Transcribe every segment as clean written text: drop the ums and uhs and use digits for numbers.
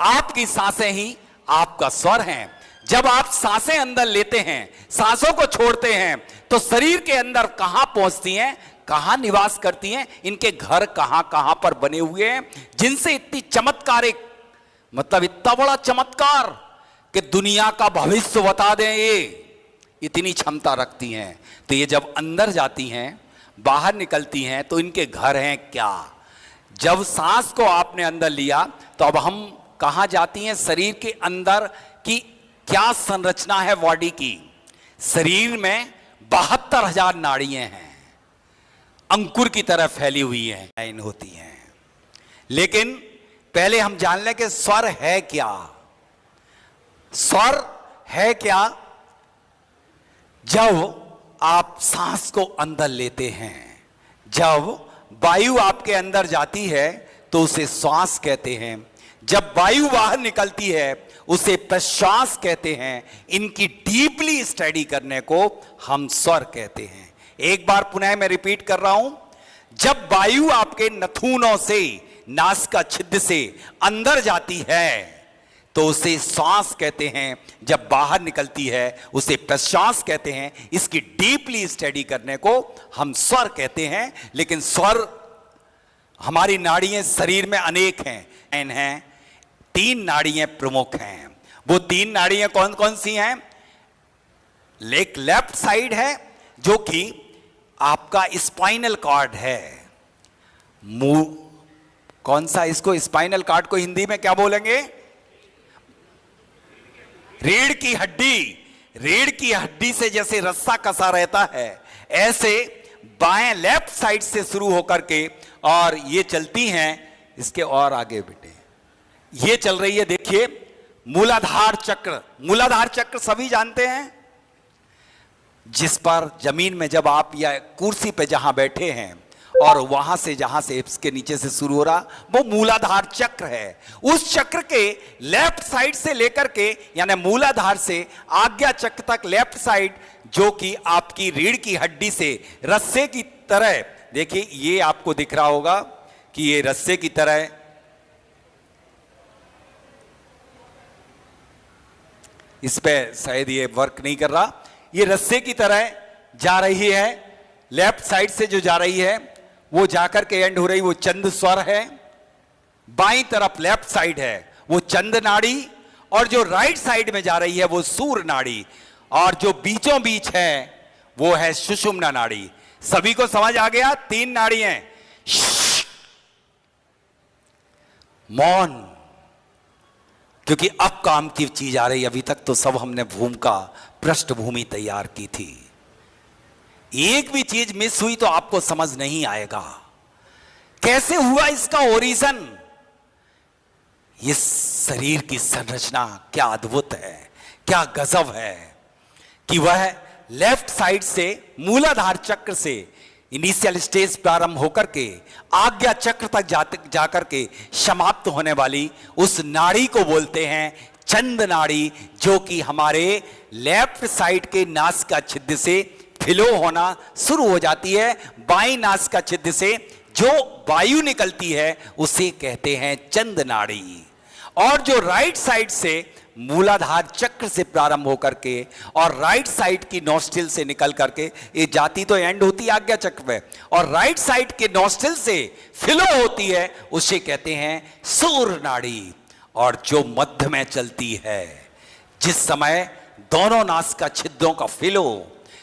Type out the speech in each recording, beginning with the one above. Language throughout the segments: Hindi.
आपकी सांसें ही आपका स्वर हैं। जब आप सांसें अंदर लेते हैं, सांसों को छोड़ते हैं, तो शरीर के अंदर कहां पहुंचती हैं, कहां निवास करती हैं, इनके घर कहां कहां पर बने हुए हैं, जिनसे इतनी चमत्कारिक, मतलब इतना बड़ा चमत्कार कि दुनिया का भविष्य बता दें, ये इतनी क्षमता रखती हैं। तो ये जब अंदर जाती हैं, बाहर निकलती हैं, तो इनके घर हैं क्या। जब सांस को आपने अंदर लिया तो अब हम कहां जाती हैं, शरीर के अंदर की क्या संरचना है बॉडी की। शरीर में 72,000 नाड़ियां हैं, अंकुर की तरह फैली हुई हैं, लाइन होती हैं। लेकिन पहले हम जान लें कि स्वर है क्या। स्वर है क्या? जब आप सांस को अंदर लेते हैं, जब वायु आपके अंदर जाती है तो उसे श्वास कहते हैं, जब वायु बाहर निकलती है उसे प्रश्वास कहते हैं। इनकी डीपली स्टडी करने को हम स्वर कहते हैं। एक बार पुनः मैं रिपीट कर रहा हूं, जब वायु आपके नथुनों से, नासिका छिद्र से अंदर जाती है तो उसे श्वास कहते हैं, जब बाहर निकलती है उसे प्रश्वास कहते हैं। इसकी डीपली स्टडी करने को हम स्वर कहते हैं। लेकिन स्वर, हमारी नाड़ियां शरीर में अनेक हैं, 3 नाड़ियां प्रमुख हैं। वो 3 नाड़ियां कौन कौन सी हैं? एक लेफ्ट साइड है जो कि आपका स्पाइनल कॉर्ड है। कौन सा? इसको स्पाइनल कॉर्ड को हिंदी में क्या बोलेंगे? रीढ़ की हड्डी। रीढ़ की हड्डी से जैसे रस्सा कसा रहता है, ऐसे बाएं लेफ्ट साइड से शुरू होकर के और ये चलती हैं इसके और आगे बेटे, ये चल रही है, देखिए मूलाधार चक्र। मूलाधार चक्र सभी जानते हैं, जिस पर जमीन में जब आप या कुर्सी पे जहां बैठे हैं और वहां से, जहां से इसके नीचे से शुरू हो रहा, वो मूलाधार चक्र है। उस चक्र के लेफ्ट साइड से लेकर के, यानी मूलाधार से आज्ञा चक्र तक लेफ्ट साइड, जो कि आपकी रीढ़ की हड्डी से रस्से की तरह, देखिए ये आपको दिख रहा होगा कि ये रस्से की तरह, इस पे शायद ये वर्क नहीं कर रहा, ये रस्से की तरह जा रही है। लेफ्ट साइड से जो जा रही है वो जाकर के एंड हो रही, वो चंद स्वर है। बाईं तरफ लेफ्ट साइड है वो चंद नाड़ी, और जो राइट साइड में जा रही है वो सूर नाड़ी, और जो बीचों बीच है वो है सुषुम्ना नाड़ी। सभी को समझ आ गया? 3 नाड़ी हैं। मौन, क्योंकि अब काम की चीज आ रही। अभी तक तो सब हमने भूमि का पृष्ठभूमि तैयार की थी, एक भी चीज मिस हुई तो आपको समझ नहीं आएगा कैसे हुआ इसका ओरिजिन। इस शरीर की संरचना क्या अद्भुत है, क्या गजब है कि वह लेफ्ट साइड से मूलाधार चक्र से इनिशियल स्टेज प्रारंभ होकर के आज्ञा चक्र तक जाकर के समाप्त होने वाली उस नाड़ी को बोलते हैं चंद नाड़ी, जो कि हमारे लेफ्ट साइड के नासिका छिद्र से फ्लो होना शुरू हो जाती है। बाईं नासिका छिद्र से जो वायु निकलती है उसे कहते हैं चंद नाड़ी, और जो राइट साइड से मूलाधार चक्र से प्रारंभ होकर के और राइट साइड की नॉस्ट्रिल से निकल करके, ये जाती तो एंड होती है आज्ञा चक्र पे, और राइट साइड के नॉस्ट्रिल से फ्लो होती है, उसे कहते हैं सूर नाड़ी। और जो मध्य में चलती है, जिस समय दोनों नासिका छिद्रों का फ्लो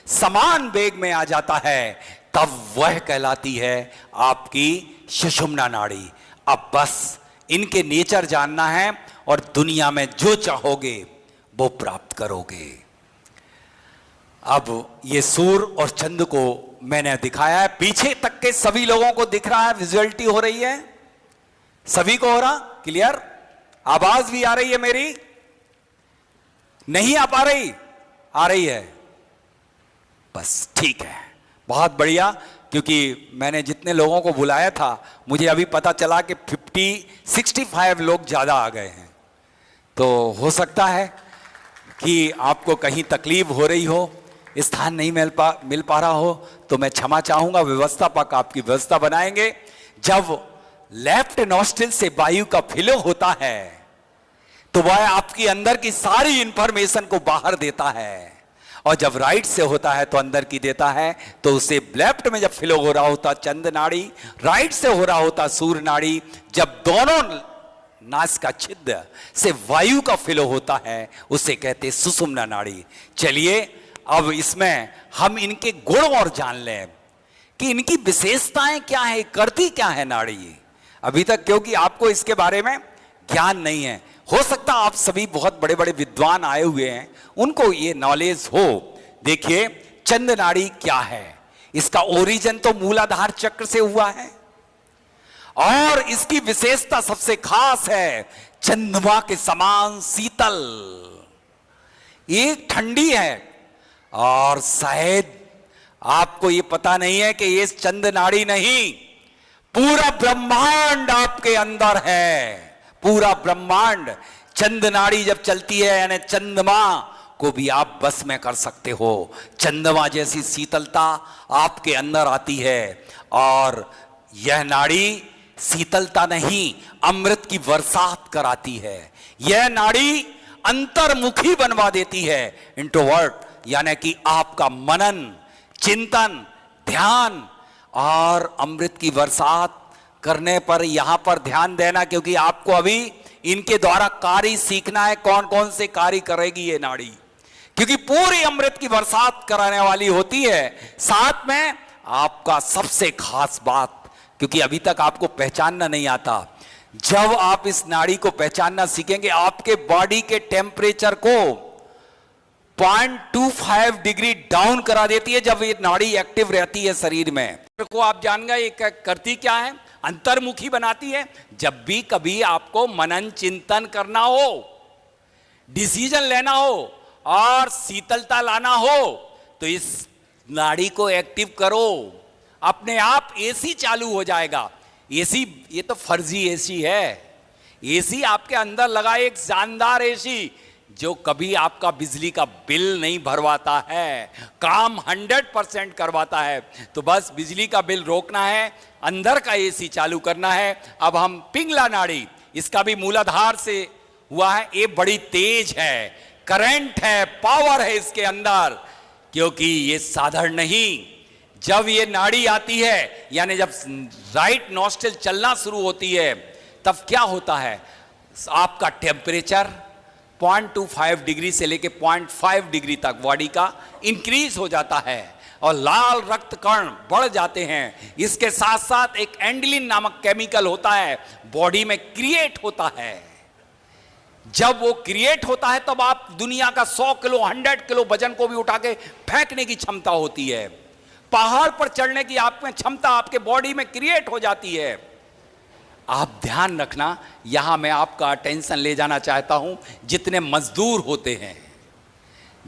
समान वेग में आ जाता है, तब वह कहलाती है आपकी सुषुम्ना नाड़ी। अब बस इनके नेचर जानना है और दुनिया में जो चाहोगे वो प्राप्त करोगे। अब ये सूर और चंद को मैंने दिखाया है, पीछे तक के सभी लोगों को दिख रहा है, विजुअलिटी हो रही है, सभी को हो रहा क्लियर? आवाज भी आ रही है मेरी? नहीं आ पा रही? आ रही है, बस ठीक है, बहुत बढ़िया। क्योंकि मैंने जितने लोगों को बुलाया था, मुझे अभी पता चला कि 65 लोग ज़्यादा आ गए हैं। तो हो सकता है कि आपको कहीं तकलीफ हो रही हो, स्थान नहीं मिल पा रहा हो, तो मैं क्षमा चाहूँगा। व्यवस्थापक आपकी व्यवस्था बनाएंगे। जब लेफ्ट नॉस्ट्रिल से वायु का फ्लो होता है तो वह आपकी अंदर की सारी इंफॉर्मेशन को बाहर देता है। और जब राइट से होता है तो अंदर की देता है, तो उसे लेफ्ट में जब फ्लो हो रहा होता चंद्र नाड़ी, राइट से हो रहा होता सूर्य नाड़ी, जब दोनों नासिका छिद्र से वायु का फ्लो होता है उसे कहते सुषुम्ना नाड़ी। चलिए अब इसमें हम इनके गुण और जान लें कि इनकी विशेषताएं क्या है, करती क्या है नाड़ी। अभी तक क्योंकि आपको इसके बारे में ज्ञान नहीं है, हो सकता आप सभी बहुत बड़े बड़े विद्वान आए हुए हैं, उनको ये नॉलेज हो। देखिए चंद्र नाड़ी क्या है, इसका ओरिजिन तो मूलाधार चक्र से हुआ है और इसकी विशेषता सबसे खास है चंद्रमा के समान शीतल, एक ठंडी है। और शायद आपको ये पता नहीं है कि ये चंद्र नाड़ी नहीं, पूरा ब्रह्मांड आपके अंदर है, पूरा ब्रह्मांड। चंद्र नाड़ी जब चलती है यानी चंद्रमा को भी आप बस में कर सकते हो। चंद्रमा जैसी शीतलता आपके अंदर आती है और यह नाड़ी शीतलता नहीं, अमृत की बरसात कराती है। यह नाड़ी अंतर्मुखी बनवा देती है, इंट्रोवर्ट, यानी कि आपका मनन, चिंतन, ध्यान और अमृत की बरसात करने पर यहां पर ध्यान देना, क्योंकि आपको अभी इनके द्वारा कार्य सीखना है, कौन कौन से कार्य करेगी ये नाड़ी, क्योंकि पूरी अमृत की बरसात कराने वाली होती है। साथ में आपका सबसे खास बात, क्योंकि अभी तक आपको पहचानना नहीं आता, जब आप इस नाड़ी को पहचानना सीखेंगे आपके बॉडी के टेम्परेचर को 0.25 डिग्री डाउन करा देती है जब ये नाड़ी एक्टिव रहती है शरीर में। को आप जान गए ये करती क्या है, अंतर्मुखी बनाती है। जब भी कभी आपको मनन चिंतन करना हो, डिसीजन लेना हो और शीतलता लाना हो तो इस नाड़ी को एक्टिव करो, अपने आप एसी चालू हो जाएगा। एसी ये तो फर्जी एसी है, एसी आपके अंदर लगा एक शानदार एसी जो कभी आपका बिजली का बिल नहीं भरवाता है, काम 100% करवाता है। तो बस बिजली का बिल रोकना है, अंदर का एसी चालू करना है। अब हम पिंगला नाड़ी, इसका भी मूलाधार से हुआ है, ये बड़ी तेज है, करंट है, पावर है इसके अंदर, क्योंकि ये साधारण नहीं। जब ये नाड़ी आती है यानी जब राइट नॉस्ट्रिल चलना शुरू होती है तब क्या होता है, आपका टेम्परेचर 0.25 डिग्री से लेके 0.5 डिग्री तक बॉडी का इंक्रीज हो जाता है और लाल रक्त कण बढ़ जाते हैं। इसके साथ साथ एक एंडलिन नामक केमिकल होता है, बॉडी में क्रिएट होता है। जब वो क्रिएट होता है तब आप दुनिया का 100 किलो 100 किलो वजन को भी उठा के फेंकने की क्षमता होती है। पहाड़ पर चढ़ने की आप में क्षमता आपके बॉडी में क्रिएट हो जाती है। आप ध्यान रखना, यहां मैं आपका अटेंशन ले जाना चाहता हूं, जितने मजदूर होते हैं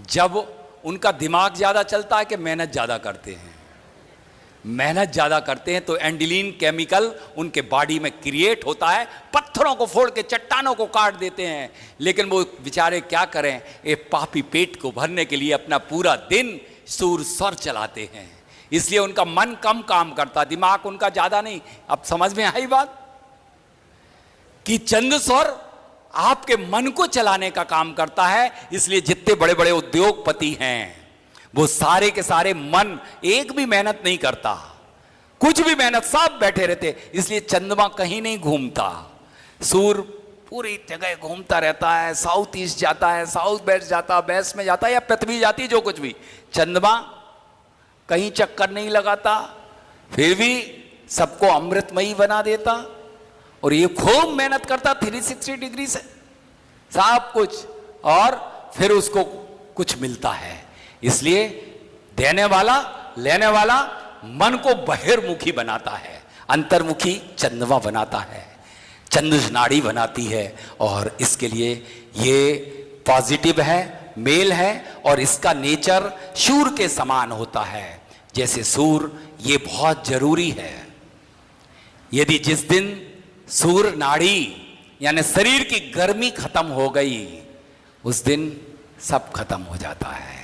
जब उनका दिमाग ज्यादा चलता है कि मेहनत ज्यादा करते हैं, मेहनत ज्यादा करते हैं तो एंडिलीन केमिकल उनके बॉडी में क्रिएट होता है, पत्थरों को फोड़ के चट्टानों को काट देते हैं। लेकिन वो बेचारे क्या करें, ये पापी पेट को भरने के लिए अपना पूरा दिन सूर स्वर चलाते हैं, इसलिए उनका मन कम काम करता, दिमाग उनका ज्यादा नहीं। अब समझ में आई बात कि चंद्र सौर आपके मन को चलाने का काम करता है। इसलिए जितने बड़े बड़े उद्योगपति हैं वो सारे के सारे मन एक भी मेहनत नहीं करता, कुछ भी मेहनत, सब बैठे रहते। इसलिए चंद्रमा कहीं नहीं घूमता, सूर्य पूरी जगह घूमता रहता है, साउथ ईस्ट जाता है, साउथ वेस्ट जाता, वेस्ट में जाता है या पृथ्वी जाती है, जो कुछ भी। चंद्रमा कहीं चक्कर नहीं लगाता, फिर भी सबको अमृतमयी बना देता और ये खूब मेहनत करता 360 डिग्री से सब कुछ, और फिर उसको कुछ मिलता है। इसलिए देने वाला लेने वाला मन को बहिर्मुखी बनाता है, अंतर्मुखी चंद्रमा बनाता है, चंद्र नाड़ी बनाती है। और इसके लिए ये पॉजिटिव है, मेल है और इसका नेचर सूर्य के समान होता है। जैसे सूर्य ये बहुत जरूरी है। यदि जिस दिन सूर्य नाड़ी यानी शरीर की गर्मी खत्म हो गई उस दिन सब खत्म हो जाता है।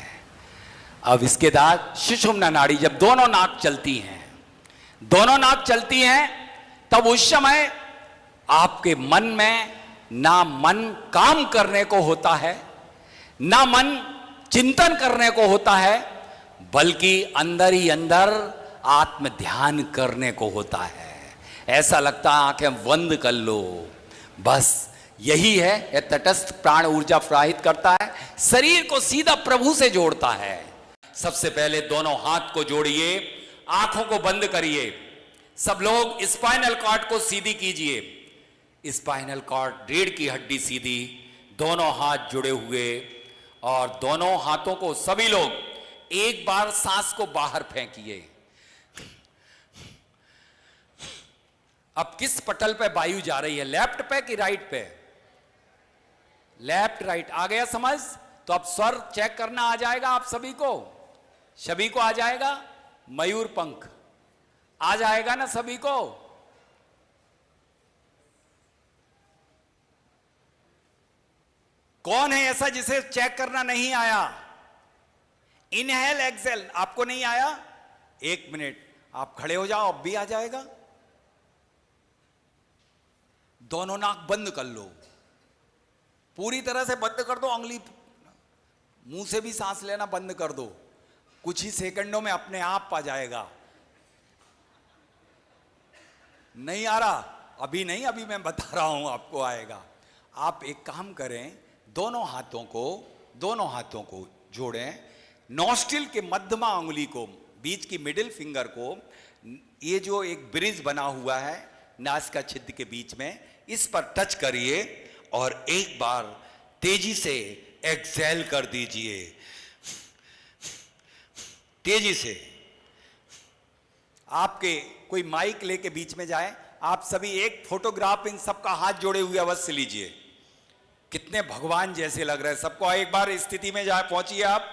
अब इसके बाद सुषुम्ना नाड़ी, जब दोनों नाक चलती हैं, दोनों नाक चलती हैं तब उस समय आपके मन में ना मन काम करने को होता है, ना मन चिंतन करने को होता है, बल्कि अंदर ही अंदर आत्म ध्यान करने को होता है। ऐसा लगता है आंखें बंद कर लो, बस यही है। यह तटस्थ प्राण ऊर्जा प्रवाहित करता है, शरीर को सीधा प्रभु से जोड़ता है। सबसे पहले दोनों हाथ को जोड़िए, आंखों को बंद करिए। सब लोग स्पाइनल कॉर्ड को सीधी कीजिए। स्पाइनल कॉर्ड, रीढ़ की हड्डी सीधी, दोनों हाथ जुड़े हुए, और दोनों हाथों को सभी लोग एक बार सांस को बाहर फेंकिए। अब किस पटल पे वायु जा रही है, लेफ्ट पे कि राइट पे? Left right. आ गया समझ? तो अब स्वर चेक करना आ जाएगा आप सभी को आ जाएगा। मयूर पंख आ जाएगा ना सभी को? कौन है ऐसा जिसे चेक करना नहीं आया? इनहेल एक्सेल आपको नहीं आया? एक मिनट, आप खड़े हो जाओ, अब भी आ जाएगा। दोनों नाक बंद कर लो, पूरी तरह से बंद कर दो, अंगुली मुंह से भी सांस लेना बंद कर दो। कुछ ही सेकंडों में अपने आप आ जाएगा। नहीं आ रहा? अभी नहीं, अभी मैं बता रहा हूं आपको आएगा। आप एक काम करें, दोनों हाथों को जोड़ें, नॉस्ट्रिल के मध्यमा अंगुली को, बीच की मिडिल फिंगर को, ये जो एक ब्रिज बना हुआ है नासिका छिद्र के बीच में, इस पर टच करिए और एक बार तेजी से एक्सेल कर दीजिए। तेजी से। आपके कोई माइक लेके बीच में जाए, आप सभी एक फोटोग्राफ इन सबका हाथ जोड़े हुए अवश्य लीजिए। कितने भगवान जैसे लग रहे हैं सबको। एक बार स्थिति में जाए पहुंचिए आप,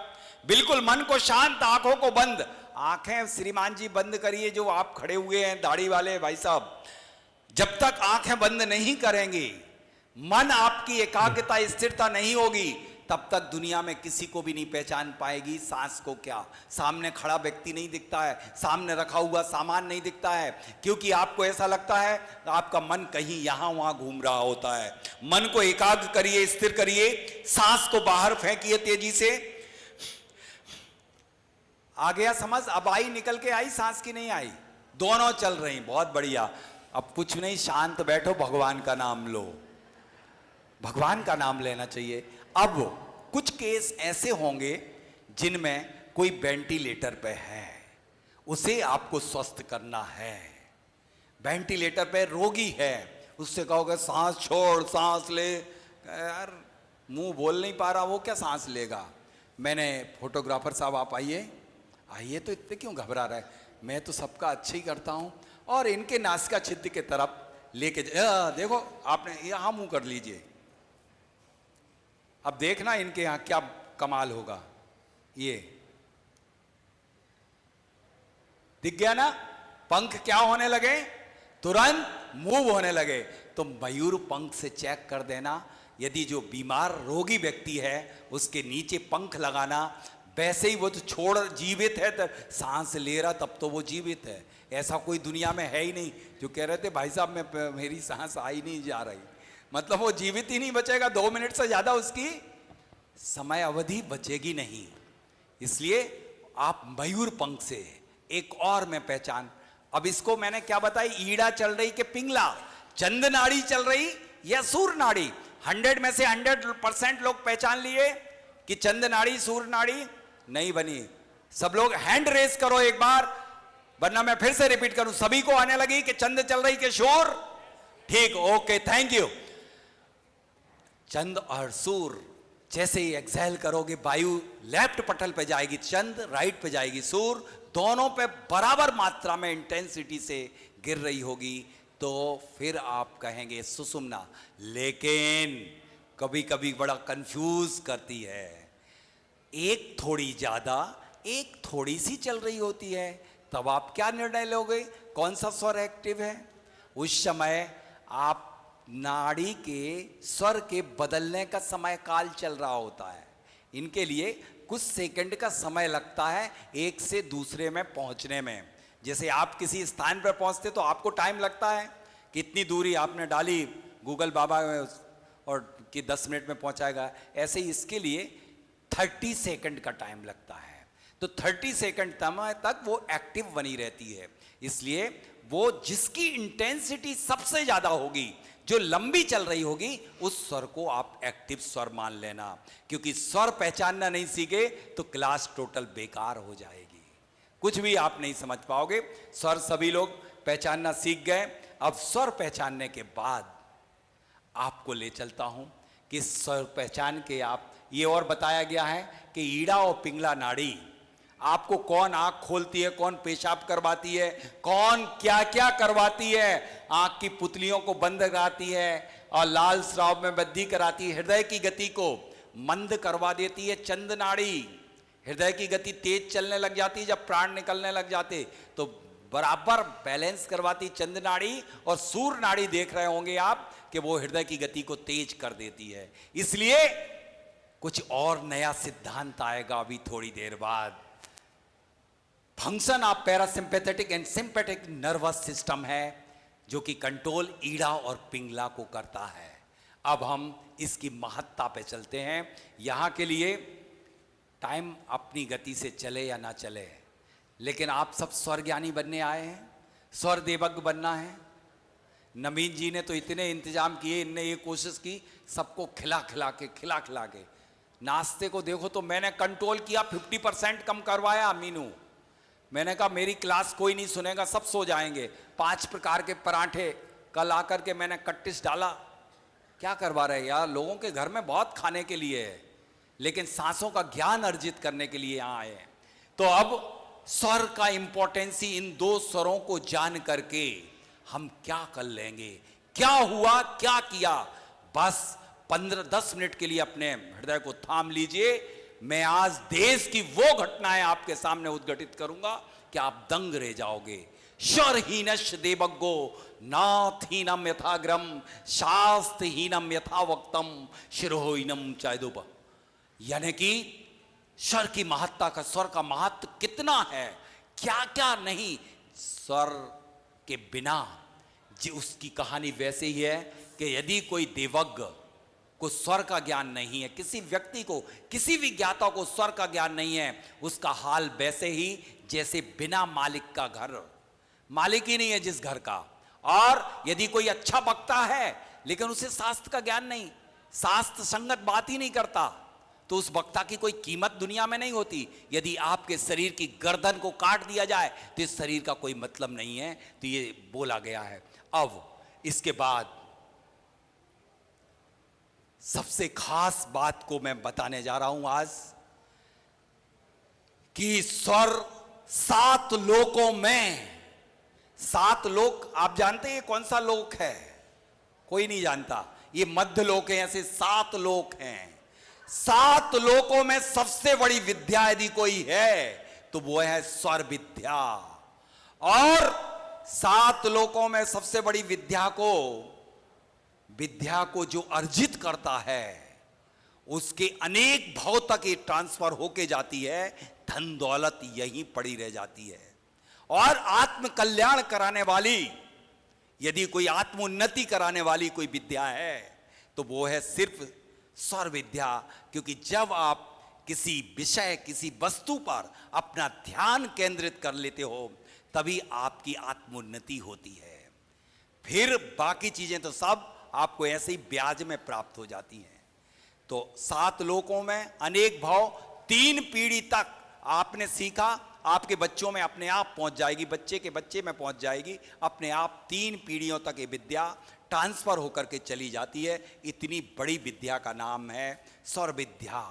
बिल्कुल मन को शांत, आंखों को बंद। आंखें श्रीमान जी बंद करिए, जो आप खड़े हुए हैं दाढ़ी वाले भाई साहब। जब तक आंखें बंद नहीं करेंगे, मन आपकी एकाग्रता स्थिरता नहीं होगी, तब तक दुनिया में किसी को भी नहीं पहचान पाएगी। सांस को क्या, सामने खड़ा व्यक्ति नहीं दिखता है, सामने रखा हुआ सामान नहीं दिखता है, क्योंकि आपको ऐसा लगता है आपका मन कहीं यहां वहां घूम रहा होता है। मन को एकाग्र करिए, स्थिर करिए, सांस को बाहर फेंकिए तेजी से। आ गया समझ? अब आई, निकल के आई सांस की नहीं आई? दोनों चल रही, बहुत बढ़िया। अब कुछ नहीं, शांत बैठो, भगवान का नाम लो। भगवान का नाम लेना चाहिए। अब कुछ केस ऐसे होंगे जिनमें कोई वेंटिलेटर पे है, उसे आपको स्वस्थ करना है। वेंटिलेटर पे रोगी है, उससे कहोगे सांस छोड़, सांस ले, यार मुंह बोल नहीं पा रहा, वो क्या सांस लेगा? मैंने फोटोग्राफर साहब आप आइए, आइए, तो इतने क्यों घबरा रहा है? मैं तो सबका अच्छा ही करता हूं। और इनके नासिका छिद्र की तरफ लेके देखो, आपने यहां मुंह कर लीजिए। अब देखना इनके यहां क्या कमाल होगा। ये दिख गया ना? पंख क्या होने लगे? तुरंत मूव होने लगे। तो मयूर पंख से चेक कर देना, यदि जो बीमार रोगी व्यक्ति है उसके नीचे पंख लगाना। वैसे ही वो तो छोड़ जीवित है, तो सांस ले रहा तब तो वो जीवित है। ऐसा कोई दुनिया में है ही नहीं जो कह रहे थे भाई साहब मेरी सांस आई नहीं जा रही, मतलब वो जीवित ही नहीं बचेगा। 2 मिनट से ज्यादा उसकी समय अवधि बचेगी नहीं। इसलिए आप मयूर पंख से एक और में पहचान। अब इसको मैंने क्या बताई, ईड़ा चल रही कि पिंगला, चंद नाड़ी चल रही या सूर नाड़ी? 100 में से 100% लोग पहचान लिए कि चंद नाड़ी सूर नाड़ी नहीं बनी। सब लोग हैंड रेस करो एक बार, वरना मैं फिर से रिपीट करूं। सभी को आने लगी कि चंद चल रही कि सूर? ठीक, ओके, थैंक यू। चंद और सूर, जैसे ही एक्सहेल करोगे वायु लेफ्ट पटल पे जाएगी, चंद राइट पे जाएगी, सूर दोनों पे बराबर मात्रा में इंटेंसिटी से गिर रही होगी, तो फिर आप कहेंगे सुषुम्ना। लेकिन कभी कभी बड़ा कंफ्यूज करती है, एक थोड़ी ज्यादा, एक थोड़ी सी चल रही होती है। तब आप क्या निर्णय लोगे, कौन सा स्वर एक्टिव है? उस समय आप नाड़ी के स्वर के बदलने का समय काल चल रहा होता है। इनके लिए कुछ सेकंड का समय लगता है एक से दूसरे में पहुंचने में। जैसे आप किसी स्थान पर पहुंचते तो आपको टाइम लगता है, कितनी दूरी आपने डाली गूगल बाबा में और कि 10 मिनट में पहुंचाएगा, ऐसे ही इसके लिए 30 सेकंड का टाइम लगता है। तो 30 सेकंड तक वो एक्टिव बनी रहती है। इसलिए वो जिसकी इंटेंसिटी सबसे ज्यादा होगी, जो लंबी चल रही होगी, उस स्वर को आप एक्टिव स्वर मान लेना, क्योंकि स्वर पहचानना नहीं सीखे तो क्लास टोटल बेकार हो जाएगी, कुछ भी आप नहीं समझ पाओगे। स्वर सभी लोग पहचानना सीख गए। अब स्वर पहचानने के बाद आपको ले चलता हूं कि स्वर पहचान के आप, ये और बताया गया है कि ईड़ा और पिंगला नाड़ी आपको कौन आंख खोलती है, कौन पेशाब करवाती है, कौन क्या क्या करवाती है, आंख की पुतलियों को बंद कराती है और लाल स्राव में वृद्धि कराती है, हृदय की गति को मंद करवा देती है चंद नाड़ी, हृदय की गति तेज चलने लग जाती है जब प्राण निकलने लग जाते, तो बराबर बैलेंस करवाती चंद नाड़ी, और सूर्य नाड़ी देख रहे होंगे आप कि वो हृदय की गति को तेज कर देती है। इसलिए कुछ और नया सिद्धांत आएगा अभी थोड़ी देर बाद। Function of parasympathetic and sympathetic nervous system है जो कि कंट्रोल ईड़ा और पिंगला को करता है। अब हम इसकी महत्ता पे चलते हैं। यहां के लिए टाइम अपनी गति से चले या ना चले, लेकिन आप सब स्वर ज्ञानी बनने आए हैं, स्वर देवज्ञ बनना है। नवीन जी ने तो इतने इंतजाम किए, इनने ये कोशिश की सबको खिला खिला के नाश्ते को देखो तो मैंने कंट्रोल किया, 50% कम करवाया। मीनू, मैंने कहा मेरी क्लास कोई नहीं सुनेगा, सब सो जाएंगे। 5 प्रकार के पराठे कल आकर के मैंने कट्टिस डाला। क्या करवा रहे यार, लोगों के घर में बहुत खाने के लिए है, लेकिन सांसों का ज्ञान अर्जित करने के लिए यहां आए हैं। तो अब स्वर का इंपॉर्टेंसी, इन 2 स्वरों को जान करके हम क्या कर लेंगे, क्या हुआ क्या किया, बस 15-10 मिनट के लिए अपने हृदय को थाम लीजिए। मैं आज देश की वो घटनाएं आपके सामने उद्घटित करूंगा कि आप दंग रह जाओगे। शरहीनश देवज्ञो नाथहीनम यथाग्रम शास्त्रहीनम यथावक्तम शिरोहीनम चायदुप। यानी कि स्वर की महत्ता का, स्वर का महत्व कितना है, क्या क्या नहीं। स्वर के बिना जी उसकी कहानी वैसे ही है कि यदि कोई देवज्ञ को स्वर का ज्ञान नहीं है, किसी व्यक्ति को, किसी भी ज्ञाता को स्वर का ज्ञान नहीं है, उसका हाल वैसे ही जैसे बिना मालिक का घर, मालिक ही नहीं है जिस घर का। और यदि कोई अच्छा वक्ता है लेकिन उसे शास्त्र का ज्ञान नहीं, शास्त्र संगत बात ही नहीं करता, तो उस वक्ता की कोई कीमत दुनिया में नहीं होती। यदि आपके शरीर की गर्दन को काट दिया जाए तो इस शरीर का कोई मतलब नहीं है, तो ये बोला गया है। अब इसके बाद सबसे खास बात को मैं बताने जा रहा हूं आज, कि स्वर 7 लोकों में, 7 लोक आप जानते हैं कौन सा लोक है? कोई नहीं जानता। ये मध्य लोक है, ऐसे 7 लोक हैं। 7 लोकों में सबसे बड़ी विद्या यदि कोई है तो वो है स्वर विद्या। और 7 लोकों में सबसे बड़ी विद्या को जो अर्जित करता है उसके अनेक भाव तक ये ट्रांसफर होके जाती है, धन दौलत यहीं पड़ी रह जाती है। और आत्म कल्याण कराने वाली, यदि कोई आत्म उन्नति कराने वाली कोई विद्या है तो वो है सिर्फ स्वर विद्या। क्योंकि जब आप किसी विषय, किसी वस्तु पर अपना ध्यान केंद्रित कर लेते हो तभी आपकी आत्मोन्नति होती है। फिर बाकी चीजें तो सब आपको ऐसे ही ब्याज में प्राप्त हो जाती हैं। तो 7 लोकों में अनेक भाव, 3 पीढ़ी तक आपने सीखा, आपके बच्चों में अपने आप पहुंच जाएगी, बच्चे के बच्चे में पहुंच जाएगी, अपने आप 3 पीढ़ियों तक ये विद्या ट्रांसफर होकर के चली जाती है। इतनी बड़ी विद्या का नाम है स्वर विद्या।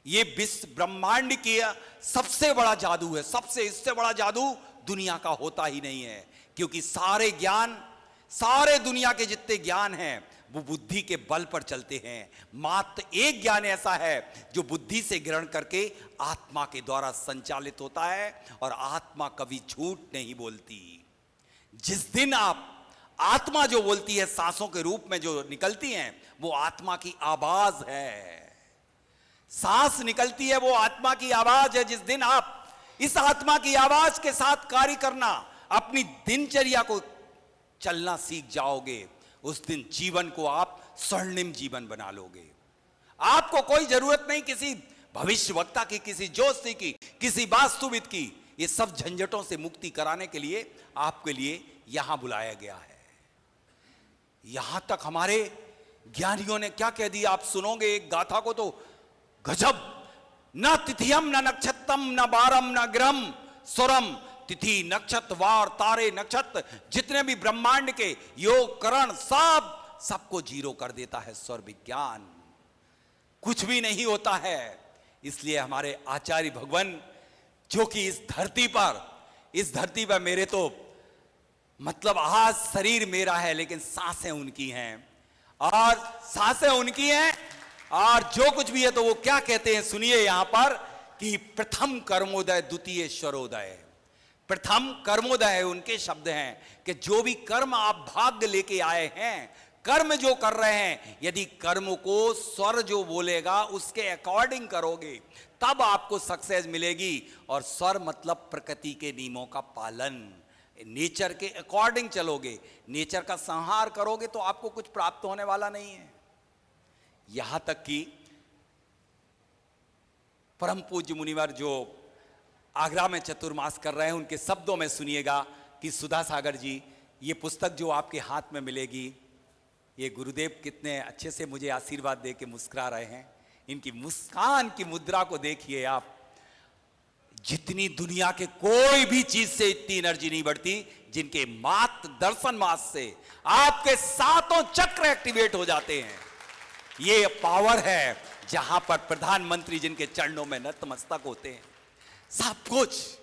ये विश्व ब्रह्मांड की सबसे बड़ा जादू है, सबसे इससे बड़ा जादू दुनिया का होता ही नहीं है। क्योंकि सारे ज्ञान, सारे दुनिया के जितने ज्ञान हैं वो बुद्धि के बल पर चलते हैं। मात्र एक ज्ञान ऐसा है जो बुद्धि से ग्रहण करके आत्मा के द्वारा संचालित होता है, और आत्मा कभी झूठ नहीं बोलती। जिस दिन आप, आत्मा जो बोलती है सांसों के रूप में जो निकलती हैं वो आत्मा की आवाज है। सांस निकलती है वो आत्मा की आवाज है। जिस दिन आप इस आत्मा की आवाज के साथ कार्य करना, अपनी दिनचर्या को चलना सीख जाओगे, उस दिन जीवन को आप स्वर्णिम जीवन बना लोगे। आपको कोई जरूरत नहीं किसी भविष्यवक्ता की, किसी ज्योतिषी की, किसी वास्तुविद की। ये सब झंझटों से मुक्ति कराने के लिए आपके लिए यहां बुलाया गया है। यहां तक हमारे ज्ञानियों ने क्या कह दिया, आप सुनोगे एक गाथा को तो गजब। न तिथियम न नक्षत्रम न बारम न ग्रहम स्वरम, तिथि नक्षत्र वार तारे नक्षत्र जितने भी ब्रह्मांड के योग करण सबको जीरो कर देता है स्वर विज्ञान। कुछ भी नहीं होता है। इसलिए हमारे आचार्य भगवान जो कि इस धरती पर मेरे तो मतलब आज शरीर मेरा है लेकिन सांसें उनकी हैं, और सांसें उनकी हैं, और जो कुछ भी है तो वो क्या कहते हैं सुनिए यहां पर कि प्रथम कर्मोदय द्वितीय ईश्वरोदय। प्रथम कर्मोदय उनके शब्द हैं कि जो भी कर्म आप भाग्य लेके आए हैं, कर्म जो कर रहे हैं, यदि कर्म को स्वर जो बोलेगा उसके अकॉर्डिंग करोगे तब आपको सक्सेस मिलेगी। और स्वर मतलब प्रकृति के नियमों का पालन, नेचर के अकॉर्डिंग चलोगे, नेचर का संहार करोगे तो आपको कुछ प्राप्त होने वाला नहीं है। यहां तक कि परम पूज्य मुनिवर जो आगरा में चतुर्मास कर रहे हैं उनके शब्दों में सुनिएगा कि सुधा सागर जी, ये पुस्तक जो आपके हाथ में मिलेगी, ये गुरुदेव कितने अच्छे से मुझे आशीर्वाद दे के मुस्कुरा रहे हैं। इनकी मुस्कान की मुद्रा को देखिए आप। जितनी दुनिया के कोई भी चीज से इतनी एनर्जी नहीं बढ़ती जिनके मात्र दर्शन मास से आपके सातों चक्र एक्टिवेट हो जाते हैं। ये पावर है जहां पर प्रधानमंत्री जिनके चरणों में नतमस्तक होते हैं। सब कुछ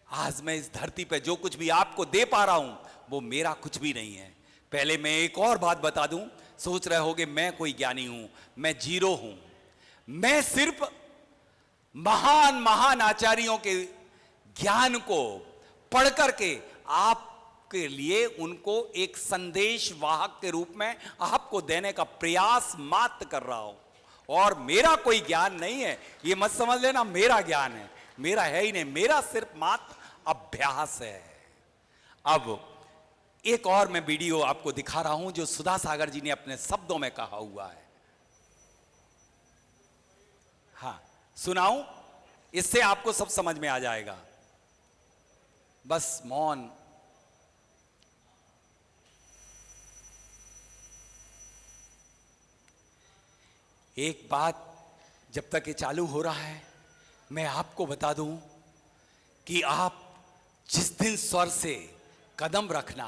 आज मैं इस धरती पे जो कुछ भी आपको दे पा रहा हूं वो मेरा कुछ भी नहीं है। पहले मैं एक और बात बता दूं, सोच रहे होगे मैं कोई ज्ञानी हूं, मैं जीरो हूं। मैं सिर्फ महान आचार्यों के ज्ञान को पढ़ करके आपके लिए उनको एक संदेश वाहक के रूप में आपको देने का प्रयास मात्र कर रहा हूं। और मेरा कोई ज्ञान नहीं है, ये मत समझ लेना मेरा ज्ञान है, मेरा है ही नहीं, मेरा सिर्फ मात्र अभ्यास है। अब एक और मैं वीडियो आपको दिखा रहा हूं जो सुधा सागर जी ने अपने शब्दों में कहा हुआ है। हाँ सुनाऊं, इससे आपको सब समझ में आ जाएगा। बस मौन। एक बात जब तक ये चालू हो रहा है मैं आपको बता दूं कि आप जिस दिन स्वर से कदम रखना,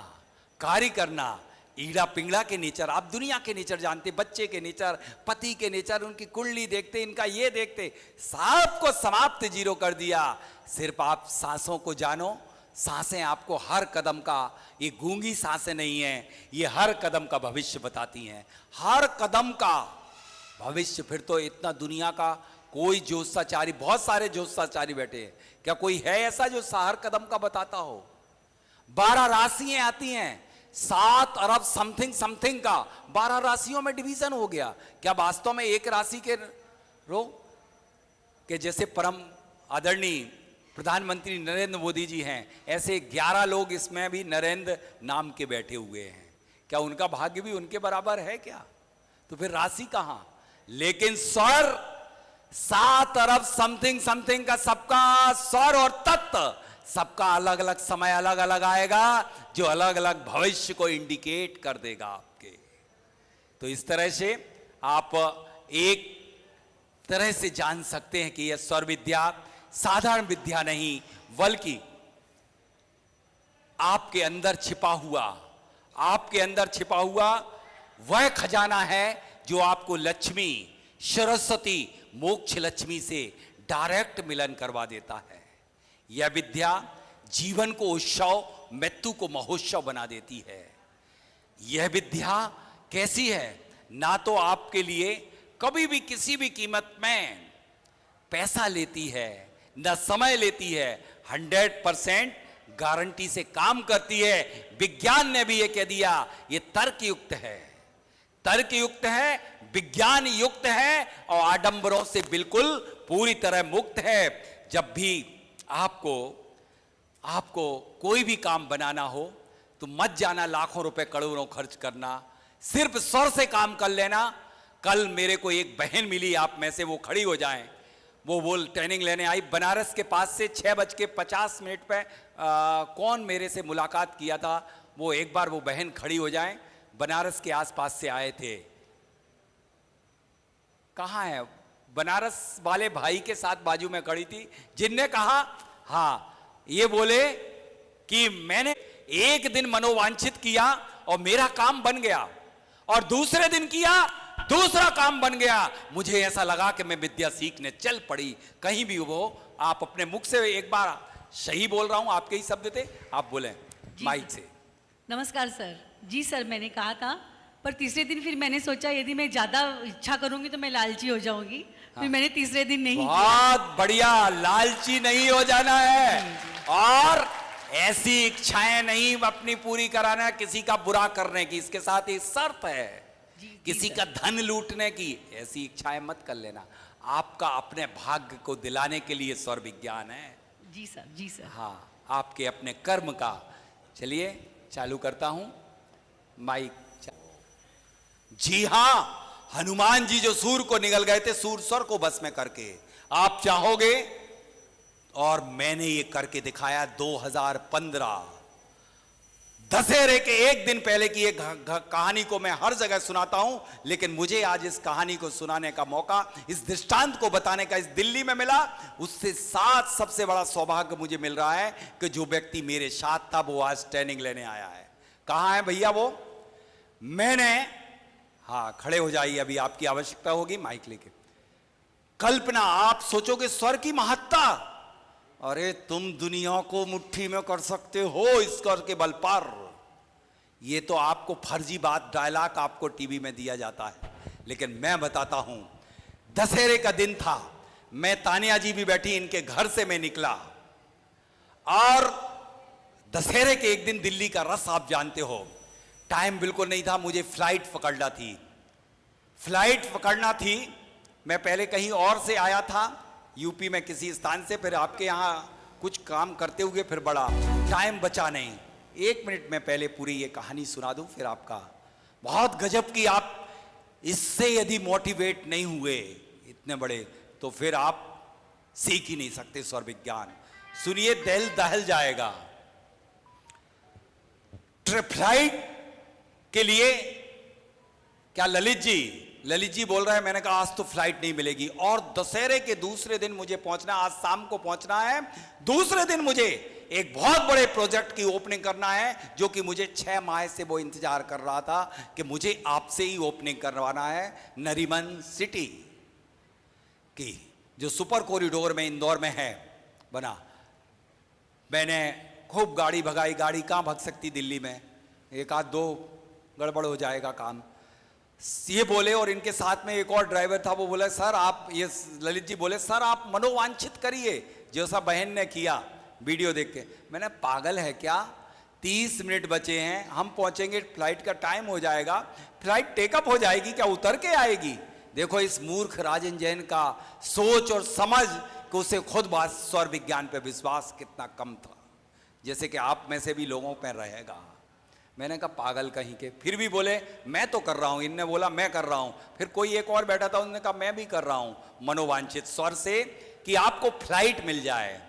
कार्य करना, ईड़ा पिंगला के नेचर, आप दुनिया के नेचर जानते, बच्चे के नेचर, पति के नेचर, उनकी कुंडली देखते, इनका ये देखते, सबको समाप्त जीरो कर दिया। सिर्फ आप सांसों को जानो, सांसें आपको हर कदम का, ये गूंगी सांसें नहीं हैं, ये हर कदम का भविष्य बताती हैं, हर कदम का भविष्य। फिर तो इतना दुनिया का कोई ज्योतिषाचार्य, बहुत सारे ज्योतिषाचार्य बैठे हैं, क्या कोई है ऐसा जो हर कदम का बताता हो? 12 राशियां आती हैं, 7 अरब समथिंग का 12 राशियों में डिवीजन हो गया। क्या वास्तव में एक राशि के जैसे परम आदरणीय प्रधानमंत्री नरेंद्र मोदी जी हैं, ऐसे 11 लोग इसमें भी नरेंद्र नाम के बैठे हुए हैं। क्या उनका भाग्य भी उनके बराबर है क्या? तो फिर राशि कहां? लेकिन स्वर 7 अरब समथिंग का सबका स्वर और तत्व सबका अलग अलग समय अलग अलग आएगा जो अलग अलग भविष्य को इंडिकेट कर देगा आपके। तो इस तरह से आप एक तरह से जान सकते हैं कि यह स्वर विद्या साधारण विद्या नहीं, बल्कि आपके अंदर छिपा हुआ वह खजाना है जो आपको लक्ष्मी, सरस्वती, मोक्ष लक्ष्मी से डायरेक्ट मिलन करवा देता है। यह विद्या जीवन को उत्सव, मृत्यु को महोत्सव बना देती है। यह विद्या कैसी है? ना तो आपके लिए कभी भी किसी भी कीमत में पैसा लेती है, न समय लेती है, 100% गारंटी से काम करती है। विज्ञान ने भी यह कह दिया, यह तर्कयुक्त है, विज्ञान युक्त है और आडंबरों से बिल्कुल पूरी तरह मुक्त है। जब भी आपको कोई भी काम बनाना हो तो मत जाना लाखों रुपए करोड़ों खर्च करना, सिर्फ स्वर से काम कर लेना। कल मेरे को एक बहन मिली आप में से, वो खड़ी हो जाएं, वो ट्रेनिंग लेने आई बनारस के पास से 6:50 पे। कौन मेरे से मुलाकात किया था, वो एक बार वो बहन खड़ी हो जाएं, बनारस के आसपास से आए थे। कहाँ है? बनारस वाले भाई के साथ बाजू में खड़ी थी, जिनने कहा, हाँ, ये बोले कि मैंने एक दिन मनोवांछित किया और मेरा काम बन गया, और दूसरे दिन किया दूसरा काम बन गया। मुझे ऐसा लगा कि मैं विद्या सीखने चल पड़ी। कहीं भी वो आप अपने मुख से एक बार, सही बोल रहा हूं, आपके ही शब्द थे, आप बोले माइक से। नमस्कार सर। जी सर, मैंने कहा था, पर तीसरे दिन फिर मैंने सोचा यदि मैं ज्यादा इच्छा करूंगी तो मैं लालची हो जाऊंगी। फिर मैंने तीसरे दिन नहीं किया। बहुत बढ़िया, लालची नहीं हो जाना है, और ऐसी इच्छाएं नहीं अपनी पूरी कराना है किसी का बुरा करने की। इसके साथ ही शर्त है, किसी का धन लूटने की ऐसी इच्छाएं मत कर लेना। आपका अपने भाग्य को दिलाने के लिए स्वर विज्ञान है। जी सर, जी सर। हाँ, आपके अपने कर्म का। चलिए चालू करता हूं माइक। जी हां, हनुमान जी जो सूर को निगल गए थे, सूर स्वर को बस में करके, आप चाहोगे, और मैंने ये करके दिखाया 2015 दशहरे के एक दिन पहले की एक कहानी को मैं हर जगह सुनाता हूं, लेकिन मुझे आज इस कहानी को सुनाने का मौका, इस दृष्टांत को बताने का इस दिल्ली में मिला। उससे साथ सबसे बड़ा सौभाग्य मुझे मिल रहा है कि जो व्यक्ति मेरे साथ था वो आज ट्रेनिंग लेने आया है। कहां है भैया वो? मैंने, हाँ खड़े हो जाइए, अभी आपकी आवश्यकता होगी माइक लेके। कल्पना, आप सोचोगे स्वर की महत्ता, अरे तुम दुनिया को मुट्ठी में कर सकते हो इस स्वर के बल पर। ये तो आपको फर्जी बात, डायलॉग आपको टीवी में दिया जाता है, लेकिन मैं बताता हूं। दशहरे का दिन था, मैं, तानिया जी भी बैठी, इनके घर से मैं निकला, और दशहरे के एक दिन दिल्ली का रस आप जानते हो, टाइम बिल्कुल नहीं था, मुझे फ्लाइट पकड़ना थी। मैं पहले कहीं और से आया था, यूपी में किसी स्थान से, फिर आपके यहाँ कुछ काम करते हुए फिर बड़ा टाइम बचा नहीं। 1 मिनट में पहले पूरी ये कहानी सुना दूं, फिर आपका बहुत गजब की, आप इससे यदि मोटिवेट नहीं हुए इतने बड़े, तो फिर आप सीख ही नहीं सकते स्वर विज्ञान। सुनिए, दिल दहल जाएगा। फ्लाइट के लिए क्या ललित जी बोल रहे हैं, मैंने कहा आज तो फ्लाइट नहीं मिलेगी, और दशहरे के दूसरे दिन मुझे पहुंचना, आज शाम को पहुंचना है। दूसरे दिन मुझे एक बहुत बड़े प्रोजेक्ट की ओपनिंग करना है, जो कि मुझे 6 माह से वो इंतजार कर रहा था कि मुझे आपसे ही ओपनिंग करवाना है। नरीमन सिटी की जो सुपर कॉरिडोर में इंदौर में है बना। मैंने खूब गाड़ी भगाई, गाड़ी कहाँ भग सकती दिल्ली में, 1-2 गड़बड़ हो जाएगा काम, ये बोले। और इनके साथ में एक और ड्राइवर था, वो बोला सर आप, ये ललित जी बोले सर आप मनोवांछित करिए जैसा बहन ने किया वीडियो देख के। मैंने, पागल है क्या, 30 मिनट बचे हैं, हम पहुंचेंगे, फ्लाइट का टाइम हो जाएगा, फ्लाइट टेकअप हो जाएगी, क्या उतर के आएगी? देखो इस मूर्ख राजन जैन का सोच और समझ कि उसे खुद स्वर विज्ञान पे विश्वास कितना कम था, जैसे कि आप में से भी लोगों पर रहेगा। मैंने कहा पागल कहीं के, फिर भी बोले मैं तो कर रहा हूं, इनने बोला मैं कर रहा हूं, फिर कोई एक और बैठा था, उन्होंने कहा मैं भी कर रहा हूं मनोवांछित स्वर से कि आपको फ्लाइट मिल जाए।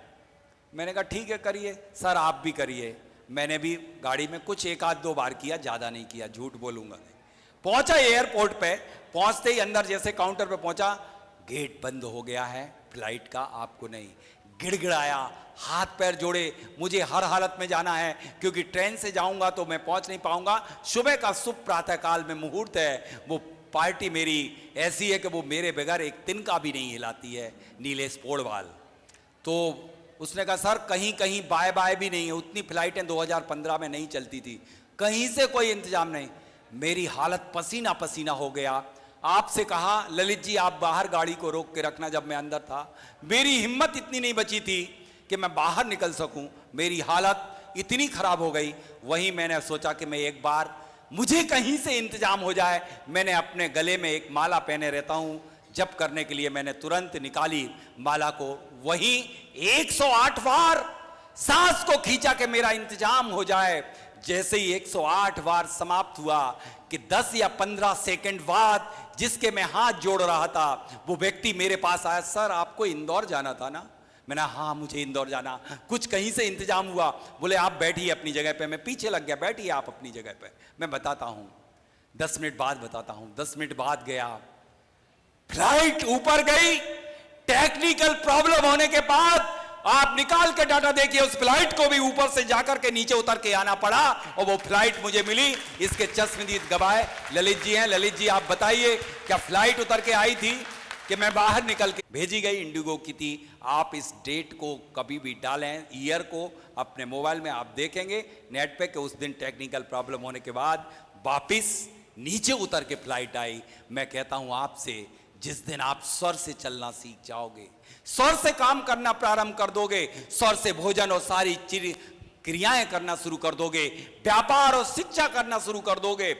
मैंने कहा ठीक है करिए सर, आप भी करिए। मैंने भी गाड़ी में कुछ 1-2 बार किया, ज़्यादा नहीं किया, झूठ बोलूँगा नहीं। पहुँचा एयरपोर्ट पे, पहुँचते ही अंदर जैसे काउंटर पे पहुँचा, गेट बंद हो गया है फ्लाइट का, आपको नहीं। गिड़गिड़ाया, हाथ पैर जोड़े, मुझे हर हालत में जाना है, क्योंकि ट्रेन से जाऊंगा तो मैं पहुंच नहीं पाऊंगा। सुबह का शुभ प्रातःकाल में मुहूर्त है, वो पार्टी मेरी ऐसी है कि वो मेरे बगैर एक तिनका भी नहीं हिलाती है, नीलेश पोड़वाल। तो उसने कहा सर कहीं कहीं बाय बाय भी नहीं है, उतनी फ्लाइटें 2015 में नहीं चलती थी, कहीं से कोई इंतजाम नहीं। मेरी हालत पसीना पसीना हो गया। आपसे कहा ललित जी आप बाहर गाड़ी को रोक के रखना, जब मैं अंदर था मेरी हिम्मत इतनी नहीं बची थी कि मैं बाहर निकल सकूं, मेरी हालत इतनी खराब हो गई। वहीं मैंने सोचा कि मैं एक बार, मुझे कहीं से इंतजाम हो जाए। मैंने अपने गले में एक माला पहने रहता हूं, जप करने के लिए मैंने तुरंत निकाली माला को, वहीं 108 बार सांस को खींचा कि मेरा इंतजाम हो जाए। जैसे ही 108 बार समाप्त हुआ कि 10 या 15 सेकंड बाद जिसके मैं हाथ जोड़ रहा था वो व्यक्ति मेरे पास आया, सर आपको इंदौर जाना था ना? मैंने हाँ मुझे इंदौर जाना, कुछ कहीं से इंतजाम हुआ? बोले आप बैठिए अपनी जगह पे। मैं पीछे लग गया, बैठिए आप अपनी जगह पे, मैं बताता हूं। 10 मिनट बाद बताता हूं। 10 मिनट बाद गया, फ्लाइट ऊपर गई, टेक्निकल प्रॉब्लम होने के बाद आप निकाल के डाटा देखिए, उस फ्लाइट को भी ऊपर से जाकर के नीचे उतर के आना पड़ा और वो फ्लाइट मुझे मिली। इसके चश्मदीद गवाह ललित जी हैं। ललित जी आप बताइए, क्या फ्लाइट उतर के आई थी कि मैं बाहर निकल के भेजी गई? इंडिगो की थी। आप इस डेट को कभी भी डालें, ईयर को अपने मोबाइल में, आप देखेंगे नेट पे कि उस दिन टेक्निकल प्रॉब्लम होने के बाद वापिस नीचे उतर के फ्लाइट आई। मैं कहता हूं आपसे, जिस दिन आप स्वर से चलना सीख जाओगे, स्वर से काम करना प्रारंभ कर दोगे, स्वर से भोजन और सारी क्रियाएं करना शुरू कर दोगे, व्यापार और शिक्षा करना शुरू कर दोगे,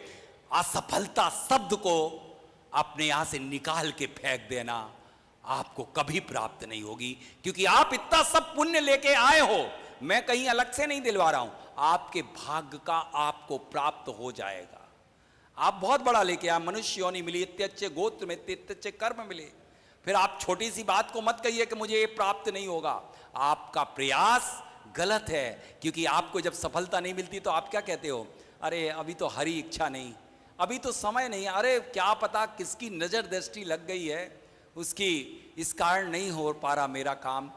असफलता शब्द को अपने यहां से निकाल के फेंक देना आपको कभी प्राप्त नहीं होगी, क्योंकि आप इतना सब पुण्य लेके आए हो। मैं कहीं अलग से नहीं दिलवा रहा हूं, आपके भाग्य का आपको प्राप्त हो जाएगा। आप बहुत बड़ा लेके आए, मनुष्य योनि मिली, इतने अच्छे गोत्र में इतने अच्छे कर्म मिले, फिर आप छोटी सी बात को मत कहिए कि मुझे ये प्राप्त नहीं होगा। आपका प्रयास गलत है, क्योंकि आपको जब सफलता नहीं मिलती तो आप क्या कहते हो? अरे अभी तो हरी इच्छा नहीं, अभी तो समय नहीं, अरे क्या पता किसकी नजर दृष्टि लग गई है, उसकी इस कारण नहीं हो पा रहा मेरा काम,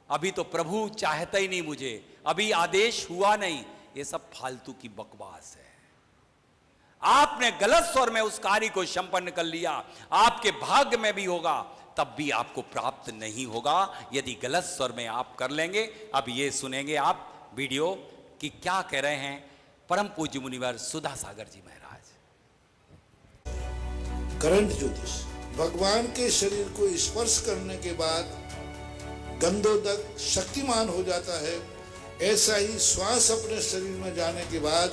अभी तो प्रभु चाहता ही नहीं मुझे, अभी आदेश हुआ नहीं। ये सब फालतू की बकवास है। आपने गलत स्वर में उस कार्य को संपन्न कर लिया, आपके भाग्य में भी होगा, तब भी आपको प्राप्त नहीं होगा यदि गलत स्वर में आप कर लेंगे। अब ये सुनेंगे आप वीडियो कि क्या कह रहे हैं परम पूज्य मुनिवर सुधा सागर जी महाराज। करंट ज्योतिष भगवान के शरीर को स्पर्श करने के बाद गंधोदक शक्तिमान हो जाता है, ऐसा ही श्वास अपने शरीर में जाने के बाद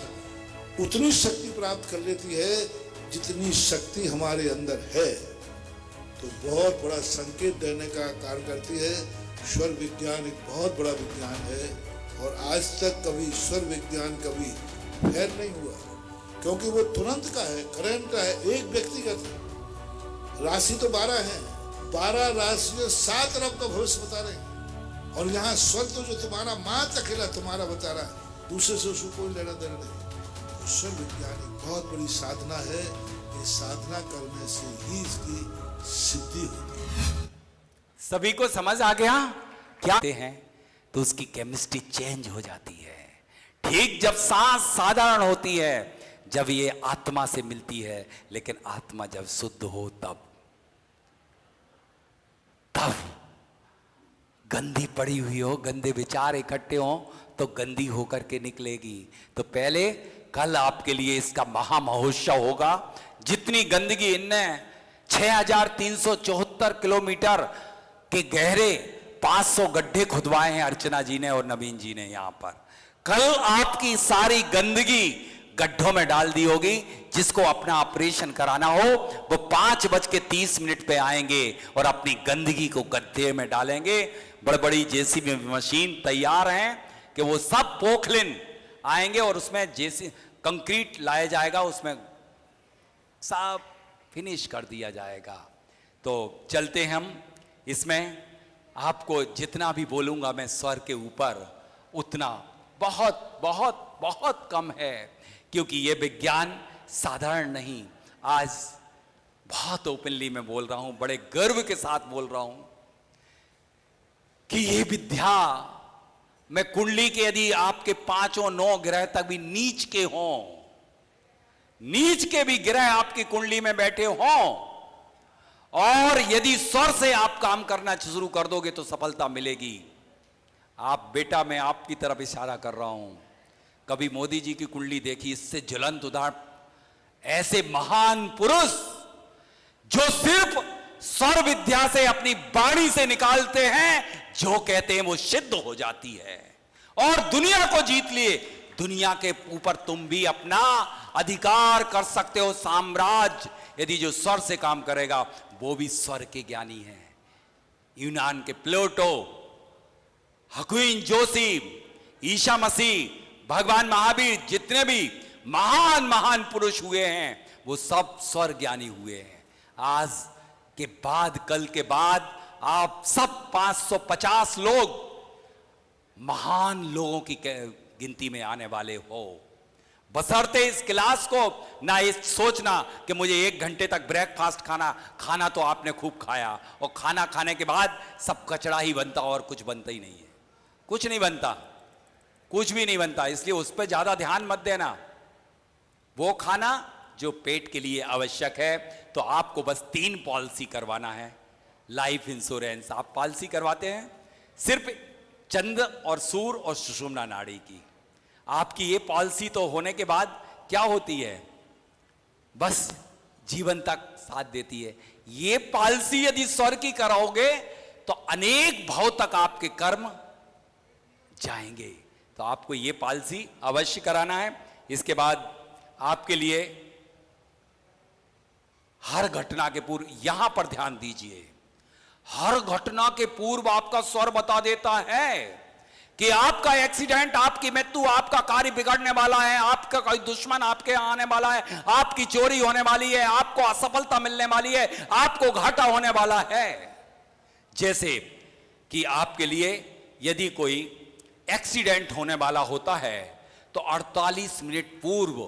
उतनी शक्ति प्राप्त कर लेती है जितनी शक्ति हमारे अंदर है। तो बहुत बड़ा संकेत देने का कार्य करती है। स्वर विज्ञान एक बहुत बड़ा विज्ञान है और आज तक कभी स्वर विज्ञान कभी फेल नहीं हुआ, क्योंकि वो तुरंत का है, करंट का है, एक व्यक्तिगत है। राशि तो 12 है, 12 राशियों 7 अरब का भविष्य बता रहे हैं, और यहाँ स्वर तो जो तुम्हारा मात्र अकेला तुम्हारा बता रहा है, दूसरे से उसको कोई लेना देना नहीं। तो स्वर विज्ञान एक बहुत बड़ी साधना है, ये साधना करने से ही इसकी सिद्धि होती है। सभी को समझ आ गया क्या हैं? तो उसकी केमिस्ट्री चेंज हो जाती है। ठीक जब सांस साधारण होती है, जब ये आत्मा से मिलती है, लेकिन आत्मा जब शुद्ध हो तब गंदी पड़ी हुई हो, गंदे विचार इकट्ठे हो तो गंदी होकर के निकलेगी। तो पहले कल आपके लिए इसका महामहोत्सव होगा। जितनी गंदगी इनने 6374 किलोमीटर के गहरे 500 गड्ढे खुदवाए हैं अर्चना जी ने और नवीन जी ने यहां पर। कल आपकी सारी गंदगी गड्ढों में डाल दी होगी। जिसको अपना ऑपरेशन कराना हो वो 5:30 पे आएंगे और अपनी गंदगी को गड्ढे में डालेंगे। बड़ी बड़ी जेसीबी मशीन तैयार हैं कि वो सब पोखलिन आएंगे और उसमें जेसी कंक्रीट लाया जाएगा, उसमें सब फिनिश कर दिया जाएगा। तो चलते हम इसमें। आपको जितना भी बोलूंगा मैं स्वर के ऊपर, उतना बहुत बहुत बहुत कम है, क्योंकि ये विज्ञान साधारण नहीं। आज बहुत ओपनली मैं बोल रहा हूं, बड़े गर्व के साथ बोल रहा हूं कि ये विद्या में कुंडली के यदि आपके 5-9 ग्रह तक भी नीच के हों, नीच के भी ग्रह आपकी कुंडली में बैठे हों, और यदि स्वर से आप काम करना शुरू कर दोगे तो सफलता मिलेगी। आप बेटा, मैं आपकी तरफ इशारा कर रहा हूं, कभी मोदी जी की कुंडली देखी, इससे ज्वलंत उदाहरण ऐसे महान पुरुष जो सिर्फ स्वर विद्या से अपनी वाणी से निकालते हैं, जो कहते हैं वो सिद्ध हो जाती है और दुनिया को जीत लिए। दुनिया के ऊपर तुम भी अपना अधिकार कर सकते हो, साम्राज्य, यदि जो स्वर से काम करेगा वो भी स्वर के ज्ञानी है। यूनान के प्लेटो, हकुइन जोशी, ईसा मसीह, भगवान महावीर, जितने भी महान महान पुरुष हुए हैं वो सब स्वर ज्ञानी हुए हैं। आज के बाद, कल के बाद आप सब 550 लोग महान लोगों की गिनती में आने वाले हो। बशर्ते इस क्लास को ना ये सोचना कि मुझे 1 घंटे तक ब्रेकफास्ट खाना तो आपने खूब खाया, और खाना खाने के बाद सब कचड़ा ही बनता और कुछ बनता ही नहीं है। कुछ नहीं बनता, कुछ भी नहीं बनता, इसलिए उस पर ज्यादा ध्यान मत देना। वो खाना जो पेट के लिए आवश्यक है। तो आपको बस 3 पॉलिसी करवाना है। लाइफ इंश्योरेंस आप पॉलिसी करवाते हैं सिर्फ चंद्र और सूर्य और सुषुम्ना नाड़ी की। आपकी ये पॉलिसी तो होने के बाद क्या होती है, बस जीवन तक साथ देती है। ये पॉलिसी यदि स्वर की कराओगे तो अनेक भाव तक आपके कर्म जाएंगे। तो आपको ये पॉलिसी अवश्य कराना है। इसके बाद आपके लिए हर घटना के पूर्व, यहां पर ध्यान दीजिए, हर घटना के पूर्व आपका स्वर बता देता है कि आपका एक्सीडेंट, आपकी मृत्यु, आपका कार्य बिगड़ने वाला है, आपका कोई दुश्मन आपके यहाँ आने वाला है, आपकी चोरी होने वाली है, आपको असफलता मिलने वाली है, आपको घाटा होने वाला है। जैसे कि आपके लिए यदि कोई एक्सीडेंट होने वाला होता है तो 48 मिनट पूर्व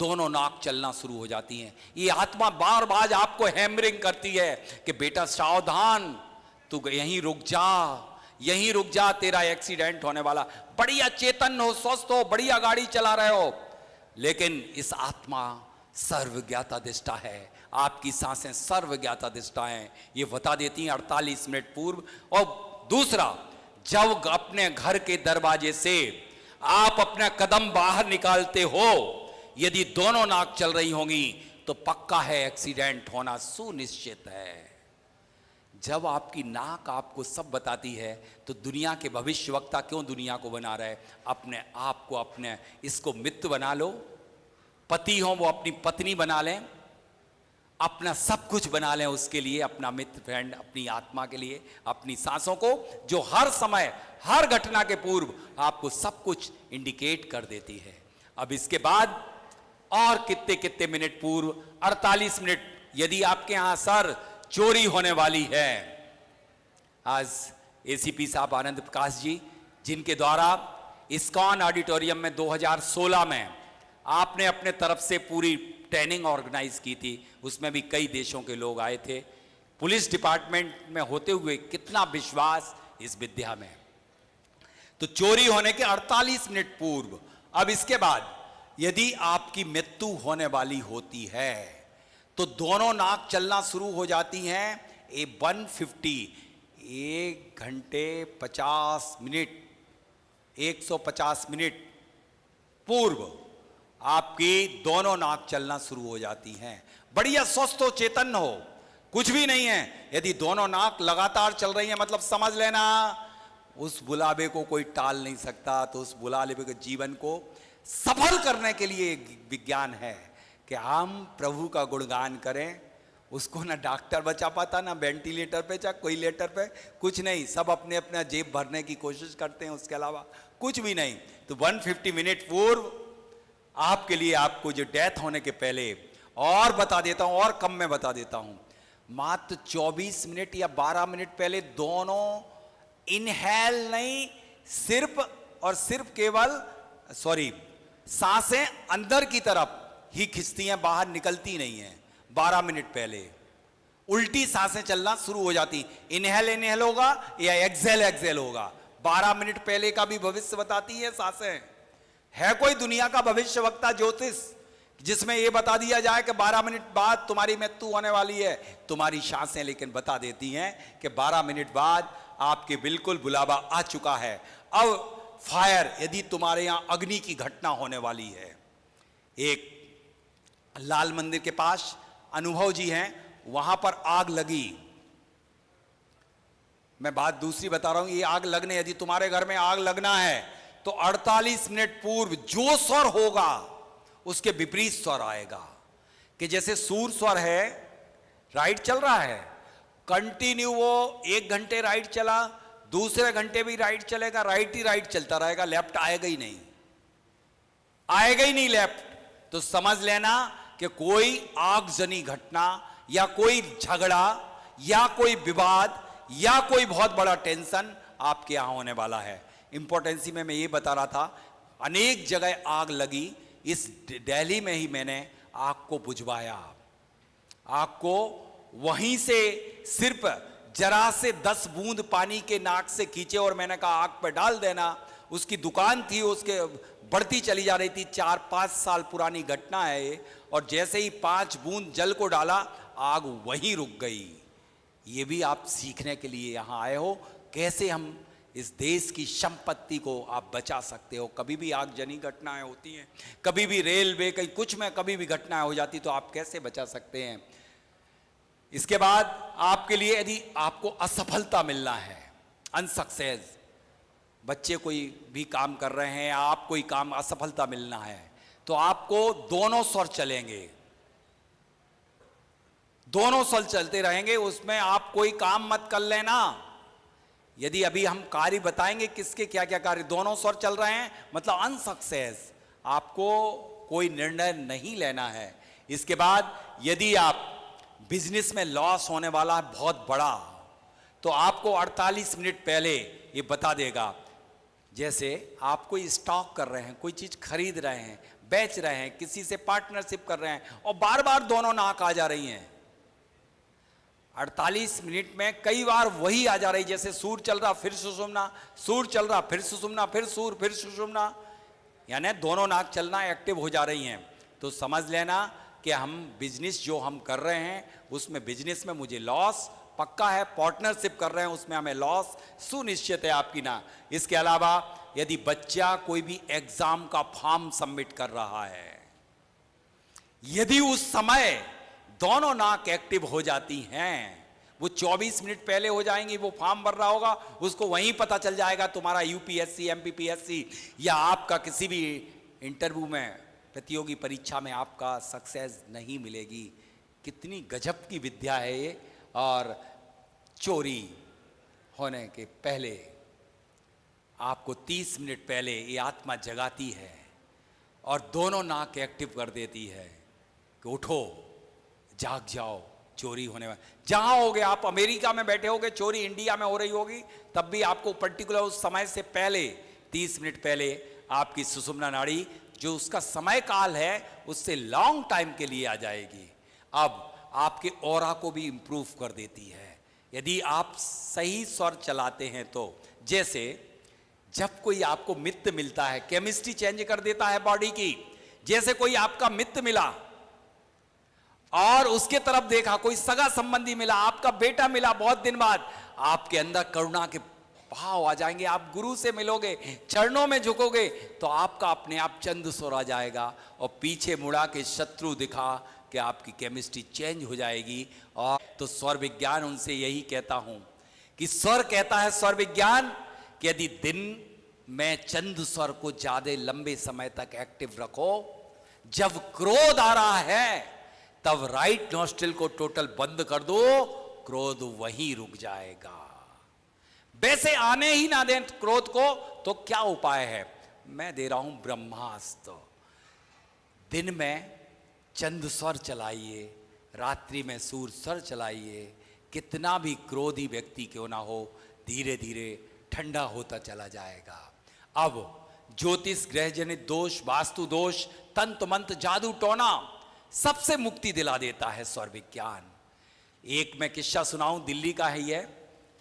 दोनों नाक चलना शुरू हो जाती हैं। ये आत्मा बार बार आपको हैमरिंग करती है कि बेटा सावधान, तू यहीं रुक जा, यहीं रुक जा, तेरा एक्सीडेंट होने वाला। बढ़िया चेतन हो, स्वस्थ हो, बढ़िया गाड़ी चला रहे हो, लेकिन इस आत्मा सर्वज्ञाता दिष्टा है। आपकी सांसें सर्वज्ञाता दिष्टा हैं, ये बता देती हैं 48 मिनट पूर्व। और दूसरा, जब अपने घर के दरवाजे से आप अपना कदम बाहर निकालते हो, यदि दोनों नाक चल रही होंगी तो पक्का है एक्सीडेंट होना सुनिश्चित है। जब आपकी नाक आपको सब बताती है तो दुनिया के भविष्यवक्ता क्यों दुनिया को बना रहे? अपने आप को, अपने इसको मित्र बना लो। पति हो वो अपनी पत्नी बना लें, अपना सब कुछ बना लें उसके लिए, अपना मित्र, फ्रेंड, अपनी आत्मा के लिए, अपनी सांसों को, जो हर समय हर घटना के पूर्व आपको सब कुछ इंडिकेट कर देती है। अब इसके बाद और कितने कितने मिनट पूर्व, 48 मिनट, यदि आपके यहां सर चोरी होने वाली है। आज एसीपी साहब आनंद प्रकाश जी, जिनके द्वारा इस्कॉन ऑडिटोरियम में 2016 में आपने अपने तरफ से पूरी ट्रेनिंग ऑर्गेनाइज की थी, उसमें भी कई देशों के लोग आए थे। पुलिस डिपार्टमेंट में होते हुए कितना विश्वास इस विद्या में। तो चोरी होने के 48 मिनट पूर्व। अब इसके बाद यदि आपकी मृत्यु होने वाली होती है तो दोनों नाक चलना शुरू हो जाती हैं। 150, 1 घंटे 50 मिनट, 150 मिनट पूर्व आपकी दोनों नाक चलना शुरू हो जाती हैं। बढ़िया स्वस्थ हो, चेतन हो, कुछ भी नहीं है। यदि दोनों नाक लगातार चल रही है मतलब समझ लेना उस बुलावे को कोई टाल नहीं सकता। तो उस बुलावे के जीवन को सफल करने के लिए विज्ञान है कि हम प्रभु का गुणगान करें। उसको ना डॉक्टर बचा पाता, ना वेंटिलेटर पे, चाहे कोई लेटर पे, कुछ नहीं। सब अपने अपना जेब भरने की कोशिश करते हैं, उसके अलावा कुछ भी नहीं। तो 150 मिनट पूर्व आपके लिए, आपको जो डेथ होने के पहले, और बता देता हूं, और कम में बता देता हूं, मात्र 24 मिनट या 12 मिनट पहले दोनों इनहेल नहीं, सिर्फ और सिर्फ केवल सांसें अंदर की तरफ ही खिंचती हैं, बाहर निकलती नहीं हैं। 12 मिनट पहले उल्टी सांसें चलना शुरू हो जाती। इनहेल इनहेल होगा या एक्सेल एक्सेल होगा। 12 मिनट पहले का भी भविष्य बताती है सांसें। है कोई दुनिया का भविष्यवक्ता ज्योतिष जिसमें यह बता दिया जाए कि 12 मिनट बाद तुम्हारी मृत्यु होने वाली है? तुम्हारी सांसें लेकिन बता देती हैं कि 12 मिनट बाद आपके बिल्कुल बुलावा आ चुका है। अब फायर, यदि तुम्हारे यहां अग्नि की घटना होने वाली है। एक लाल मंदिर के पास अनुभव जी हैं, वहां पर आग लगी। मैं बात दूसरी बता रहा हूं, ये आग लगने, यदि तुम्हारे घर में आग लगना है तो 48 मिनट पूर्व जो स्वर होगा उसके विपरीत स्वर आएगा। कि जैसे सूर स्वर है, राइट चल रहा है कंटिन्यू, वो 1 घंटे राइट चला, दूसरे घंटे भी राइट चलेगा, राइट ही राइट चलता रहेगा, लेफ्ट आएगा ही नहीं। आएगा ही नहीं लेफ्ट, तो समझ लेना कि कोई आगजनी घटना या कोई झगड़ा या कोई विवाद या कोई बहुत बड़ा टेंशन आपके यहां होने वाला है। इंपॉर्टेंसी में मैं ये बता रहा था, अनेक जगह आग लगी, इस दिल्ली में ही मैंने आग को बुझवाया। आग को वहीं से सिर्फ जरा से 10 बूंद पानी के नाक से खींचे और मैंने कहा आग पे डाल देना। उसकी दुकान थी, उसके बढ़ती चली जा रही थी, 4-5 साल पुरानी घटना है ये। और जैसे ही 5 बूंद जल को डाला, आग वहीं रुक गई। ये भी आप सीखने के लिए यहां आए हो, कैसे हम इस देश की संपत्ति को आप बचा सकते हो। कभी भी आगजनी घटनाएं होती हैं, कभी भी रेलवे कहीं कुछ में कभी भी घटनाएं हो जाती, तो आप कैसे बचा सकते हैं। इसके बाद आपके लिए यदि आपको असफलता मिलना है, अनसक्सेस, बच्चे कोई भी काम कर रहे हैं, आप कोई काम असफलता मिलना है, तो आपको दोनों स्वर चलेंगे, दोनों स्वर चलते रहेंगे। उसमें आप कोई काम मत कर लेना। यदि अभी हम कार्य बताएंगे किसके क्या क्या कार्य, दोनों स्वर चल रहे हैं मतलब अनसक्सेस, आपको कोई निर्णय नहीं लेना है। इसके बाद यदि आप बिजनेस में लॉस होने वाला है बहुत बड़ा, तो आपको 48 मिनट पहले ये बता देगा। जैसे आप कोई स्टॉक कर रहे हैं, कोई चीज खरीद रहे हैं, बेच रहे हैं, किसी से पार्टनरशिप कर रहे हैं और बार बार दोनों नाक आ जा रही हैं, 48 मिनट में कई बार वही आ जा रही, जैसे सूर चल रहा फिर सुषुम्ना, सूर चल रहा फिर सुषुम्ना, फिर सूर फिर सुषुम्ना, यानी दोनों नाक चलना एक्टिव हो जा रही हैं। तो समझ लेना कि हम बिजनेस जो हम कर रहे हैं उसमें बिजनेस में मुझे लॉस पक्का है, पार्टनरशिप कर रहे हैं उसमें हमें लॉस सुनिश्चित है आपकी ना। इसके अलावा यदि बच्चा कोई भी एग्जाम का फॉर्म सबमिट कर रहा है, यदि उस समय दोनों नाक एक्टिव हो जाती हैं, वो 24 मिनट पहले हो जाएंगी, वो फॉर्म भर रहा होगा, उसको वहीं पता चल जाएगा तुम्हारा यूपीएससी, एमपीपीएससी या आपका किसी भी इंटरव्यू में, प्रतियोगी परीक्षा में आपका सक्सेस नहीं मिलेगी। कितनी गजब की विद्या है ये। और चोरी होने के पहले आपको 30 मिनट पहले ये आत्मा जगाती है और दोनों नाक एक्टिव कर देती है कि उठो, जाग जाओ, चोरी होने वाली। जहां होगे आप, अमेरिका में बैठे होगे, चोरी इंडिया में हो रही होगी, तब भी आपको पर्टिकुलर उस समय से पहले 30 मिनट पहले आपकी सुषुम्ना नाड़ी जो उसका समय काल है उससे लॉन्ग टाइम के लिए आ जाएगी। अब आपके ऑरा को भी इंप्रूव कर देती है यदि आप सही स्वर चलाते हैं। तो जैसे जब कोई आपको मित्र मिलता है, केमिस्ट्री चेंज कर देता है बॉडी की। जैसे कोई आपका मित्र मिला और उसके तरफ देखा, कोई सगा संबंधी मिला, आपका बेटा मिला बहुत दिन बाद, आपके अंदर करुणा के भाव आ जाएंगे। आप गुरु से मिलोगे, चरणों में झुकोगे, तो आपका अपने आप चंद स्वर आ जाएगा और पीछे मुड़ा के शत्रु दिखा कि आपकी केमिस्ट्री चेंज हो जाएगी। और तो स्वर विज्ञान उनसे यही कहता हूं कि स्वर कहता है, स्वर विज्ञान, कि यदि दिन में चंद स्वर को ज्यादा लंबे समय तक एक्टिव रखो, जब क्रोध आ रहा है तब राइट नॉस्ट्रिल को टोटल बंद कर दो, क्रोध वहीं रुक जाएगा। वैसे आने ही ना दें क्रोध को, तो क्या उपाय है? मैं दे रहा हूं ब्रह्मास्त्र। दिन में चंद स्वर चलाइए, रात्रि में सूर स्वर चलाइए। कितना भी क्रोधी व्यक्ति क्यों ना हो, धीरे धीरे ठंडा होता चला जाएगा। अब ज्योतिष, ग्रह जनित दोष, वास्तु दोष, तंत्र मंत्र, जादू टोना, सबसे मुक्ति दिला देता है स्वर विज्ञान। एक मैं किस्सा सुनाऊं, दिल्ली का है ये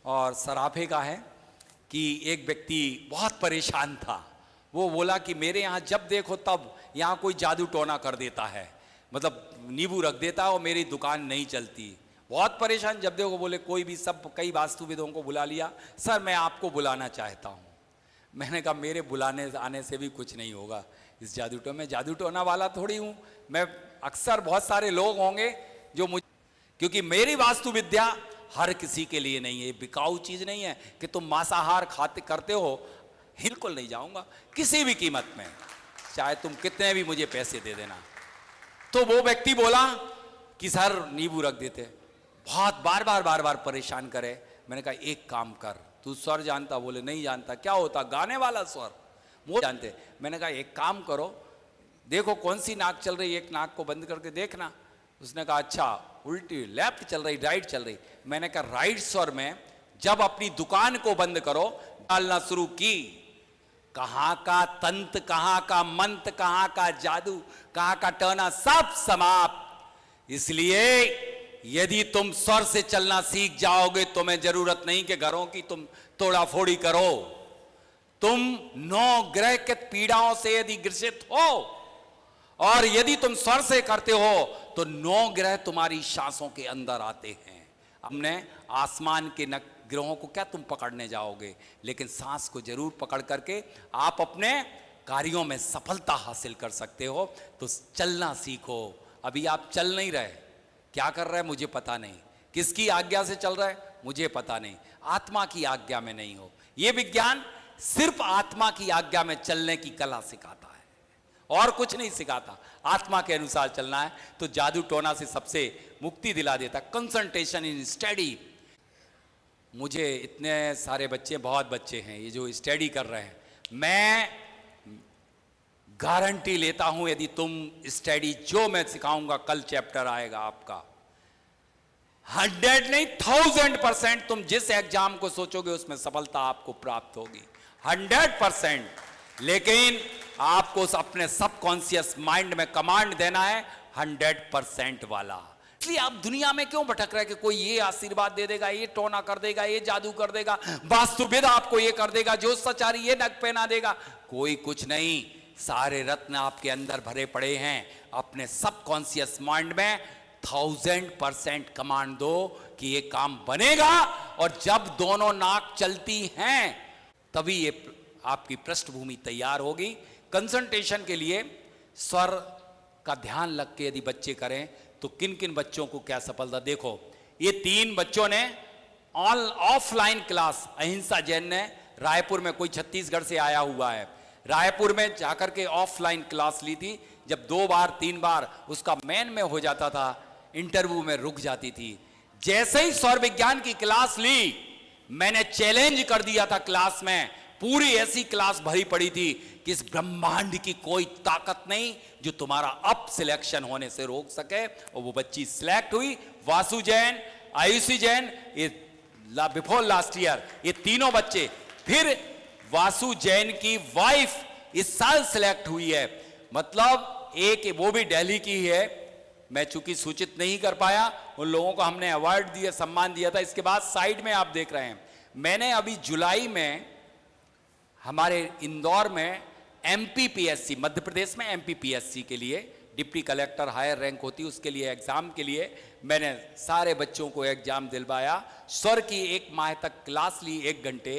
और सराफे का है, कि एक व्यक्ति बहुत परेशान था। वो बोला कि मेरे यहाँ जब देखो तब यहाँ कोई जादू टोना कर देता है, मतलब नींबू रख देता है और मेरी दुकान नहीं चलती। बहुत परेशान, जब देखो बोले कोई भी, सब कई वास्तुविदों को बुला लिया, सर मैं आपको बुलाना चाहता हूँ। मैंने कहा मेरे बुलाने आने से भी कुछ नहीं होगा इस जादू टोना में, जादू टोना वाला थोड़ी हूँ मैं। अक्सर बहुत सारे लोग होंगे जो मुझे, क्योंकि मेरी वास्तु विद्या हर किसी के लिए नहीं है, बिकाऊ चीज नहीं है कि तुम मांसाहार खाते करते हो, बिल्कुल नहीं जाऊंगा किसी भी कीमत में, चाहे तुम कितने भी मुझे पैसे दे देना। तो वो व्यक्ति बोला कि सर नींबू रख देते, बहुत बार बार परेशान करे। मैंने कहा एक काम कर, तू स्वर जानता? बोले नहीं जानता। क्या होता? गाने वाला स्वर वो जानते। मैंने कहा एक काम करो, देखो कौन सी नाक चल रही, एक नाक को बंद करके देखना। उसने कहा अच्छा उल्टी लेफ्ट चल रही, राइट चल रही। मैंने कहा राइट स्वर में जब अपनी दुकान को बंद करो डालना शुरू की, कहां का तंत्र, कहां का मंत्र, कहां का जादू, कहां का टोना, सब समाप्त। इसलिए यदि तुम स्वर से चलना सीख जाओगे तुम्हें जरूरत नहीं कि घरों की तुम तोड़ा फोड़ी करो। तुम 9 ग्रह के पीड़ाओं से यदि ग्रसित हो और यदि तुम स्वर से करते हो तो 9 ग्रह तुम्हारी सांसों के अंदर आते हैं। हमने आसमान के ग्रहों को क्या तुम पकड़ने जाओगे, लेकिन सांस को जरूर पकड़ करके आप अपने कार्यों में सफलता हासिल कर सकते हो। तो चलना सीखो। अभी आप चल नहीं रहे, क्या कर रहे हैं मुझे पता नहीं, किसकी आज्ञा से चल रहा है मुझे पता नहीं, आत्मा की आज्ञा में नहीं हो। यह विज्ञान सिर्फ आत्मा की आज्ञा में चलने की कला सिखाता है और कुछ नहीं सिखाता। आत्मा के अनुसार चलना है तो जादू टोना से सबसे मुक्ति दिला देता। Concentration in study. मुझे इतने सारे बच्चे, बहुत बच्चे हैं ये जो स्टडी कर रहे हैं, मैं गारंटी लेता हूं यदि तुम स्टडी जो मैं सिखाऊंगा कल चैप्टर आएगा आपका 100 नहीं 1000% तुम जिस एग्जाम को सोचोगे उसमें सफलता आपको प्राप्त होगी 100%। लेकिन आपको अपने सबकॉन्शियस माइंड में कमांड देना है 100% वाला। इसलिए आप दुनिया में क्यों भटक रहे कि कोई ये आशीर्वाद दे देगा, ये टोना कर देगा, ये जादू कर देगा, वास्तुविद आपको ये कर देगा, जो सचारी ये नग पहना देगा। कोई कुछ नहीं, सारे रत्न आपके अंदर भरे पड़े हैं। अपने सबकॉन्शियस माइंड में 1000% कमांड दो कि ये काम बनेगा। और जब दोनों नाक चलती हैं तभी ये आपकी पृष्ठभूमि तैयार होगी। कंसंट्रेशन के लिए स्वर का ध्यान लग के यदि बच्चे करें तो किन किन बच्चों को क्या सफलता। देखो ये 3 बच्चों ने ऑफलाइन क्लास, अहिंसा जैन ने रायपुर में, कोई छत्तीसगढ़ से आया हुआ है, रायपुर में जाकर के ऑफलाइन क्लास ली थी। जब 2 बार 3 बार उसका मेन में हो जाता था, इंटरव्यू में रुक जाती थी। जैसे ही सौर विज्ञान की क्लास ली, मैंने चैलेंज कर दिया था क्लास में, पूरी ऐसी क्लास भरी पड़ी थी कि इस ब्रह्मांड की कोई ताकत नहीं जो तुम्हारा अप सिलेक्शन होने से रोक सके। और वो बच्ची सिलेक्ट हुई, वासु जैन, आयुषी जैन, ये बिफोर लास्ट ईयर ये तीनों बच्चे। फिर वासु जैन की वाइफ इस साल सिलेक्ट हुई है। मतलब एक वो भी दिल्ली की है, मैं चूंकि सूचित नहीं कर पाया, उन लोगों को हमने अवार्ड दिया, सम्मान दिया था। इसके बाद साइड में आप देख रहे हैं, मैंने अभी जुलाई में हमारे इंदौर में MPPSC, मध्य प्रदेश में MPPSC के लिए डिप्टी कलेक्टर हायर रैंक होती है, उसके लिए एग्जाम के लिए मैंने सारे बच्चों को एग्जाम दिलवाया। स्वर की 1 माह तक क्लास ली, 1 घंटे।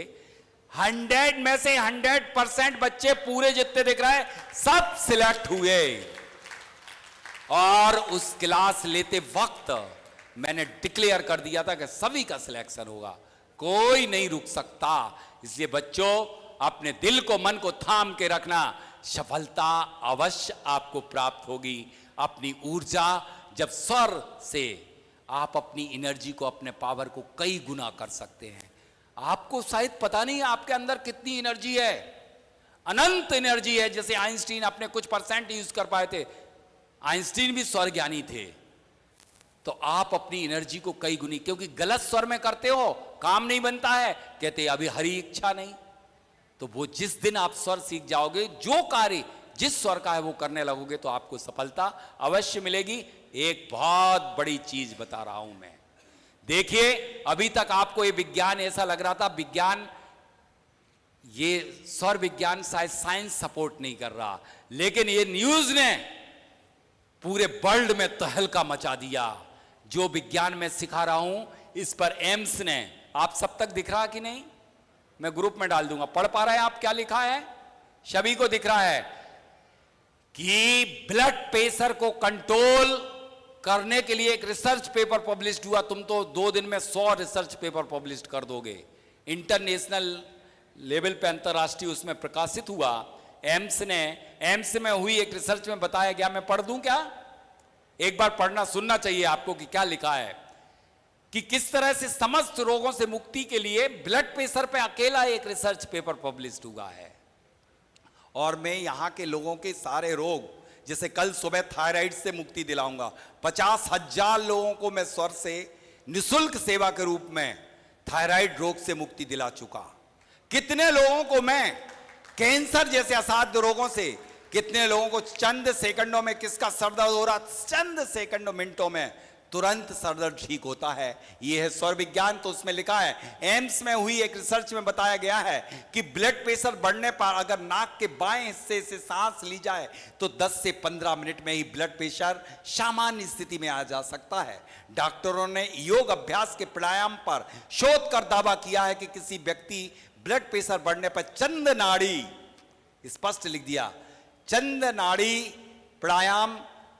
100 में से 100% बच्चे पूरे जितने दिख रहे हैं सब सिलेक्ट हुए। और उस क्लास लेते वक्त मैंने डिक्लेयर कर दिया था कि सभी का सिलेक्शन होगा, कोई नहीं रुक सकता। इसलिए बच्चों अपने दिल को, मन को थाम के रखना, सफलता अवश्य आपको प्राप्त होगी। अपनी ऊर्जा, जब स्वर से आप अपनी एनर्जी को, अपने पावर को कई गुना कर सकते हैं। आपको शायद पता नहीं आपके अंदर कितनी एनर्जी है, अनंत एनर्जी है। जैसे आइंस्टीन अपने कुछ % यूज कर पाए थे, आइंस्टीन भी स्वर ज्ञानी थे। तो आप अपनी एनर्जी को कई गुनी, क्योंकि गलत स्वर में करते हो काम नहीं बनता है, कहते अभी हरी इच्छा नहीं। तो वो जिस दिन आप स्वर सीख जाओगे, जो कार्य जिस स्वर का है वो करने लगोगे तो आपको सफलता अवश्य मिलेगी। एक बहुत बड़ी चीज बता रहा हूं मैं, देखिए अभी तक आपको ये विज्ञान ऐसा लग रहा था, विज्ञान ये स्वर विज्ञान शायद साइंस सपोर्ट नहीं कर रहा, लेकिन ये न्यूज ने पूरे वर्ल्ड में तहलका मचा दिया। जो विज्ञान में सिखा रहा हूं इस पर एम्स ने, आप सब तक दिख रहा कि नहीं, मैं ग्रुप में डाल दूंगा, पढ़ पा रहे हैं आप क्या लिखा है, सभी को दिख रहा है कि ब्लड प्रेशर को कंट्रोल करने के लिए एक रिसर्च पेपर पब्लिश हुआ। तुम तो 2 दिन में 100 रिसर्च पेपर पब्लिश कर दोगे, इंटरनेशनल लेवल पे, अंतरराष्ट्रीय उसमें प्रकाशित हुआ। एम्स में हुई एक रिसर्च में बताया गया, मैं पढ़ दूं क्या, एक बार पढ़ना सुनना चाहिए आपको कि क्या लिखा है, कि किस तरह से समस्त रोगों से मुक्ति के लिए ब्लड प्रेशर पे अकेला एक रिसर्च पेपर पब्लिश हुआ है। और मैं यहां के लोगों के सारे रोग जैसे कल सुबह थायराइड से मुक्ति दिलाऊंगा, 50,000 लोगों को मैं स्वर से निशुल्क सेवा के रूप में थायराइड रोग से मुक्ति दिला चुका। कितने लोगों को मैं कैंसर जैसे असाध्य रोगों से, कितने लोगों को चंद सेकंडों में, किसका सर दर्द हो रहा, चंद सेकंडों मिनटों में तुरंत सर दर्द ठीक होता है। यह है स्वर विज्ञान। तो उसमें लिखा है, एम्स में हुई एक रिसर्च में बताया गया है कि ब्लड प्रेशर बढ़ने पर अगर नाक के बाएं हिस्से से सांस ली जाए तो 10 से 15 मिनट में ही ब्लड प्रेशर सामान्य स्थिति में आ जा सकता है। डॉक्टरों ने योग अभ्यास के प्राणायाम पर शोध कर दावा किया है कि किसी व्यक्ति ब्लड प्रेशर बढ़ने पर चंद नाड़ी, स्पष्ट लिख दिया, चंद नाड़ी प्राणायाम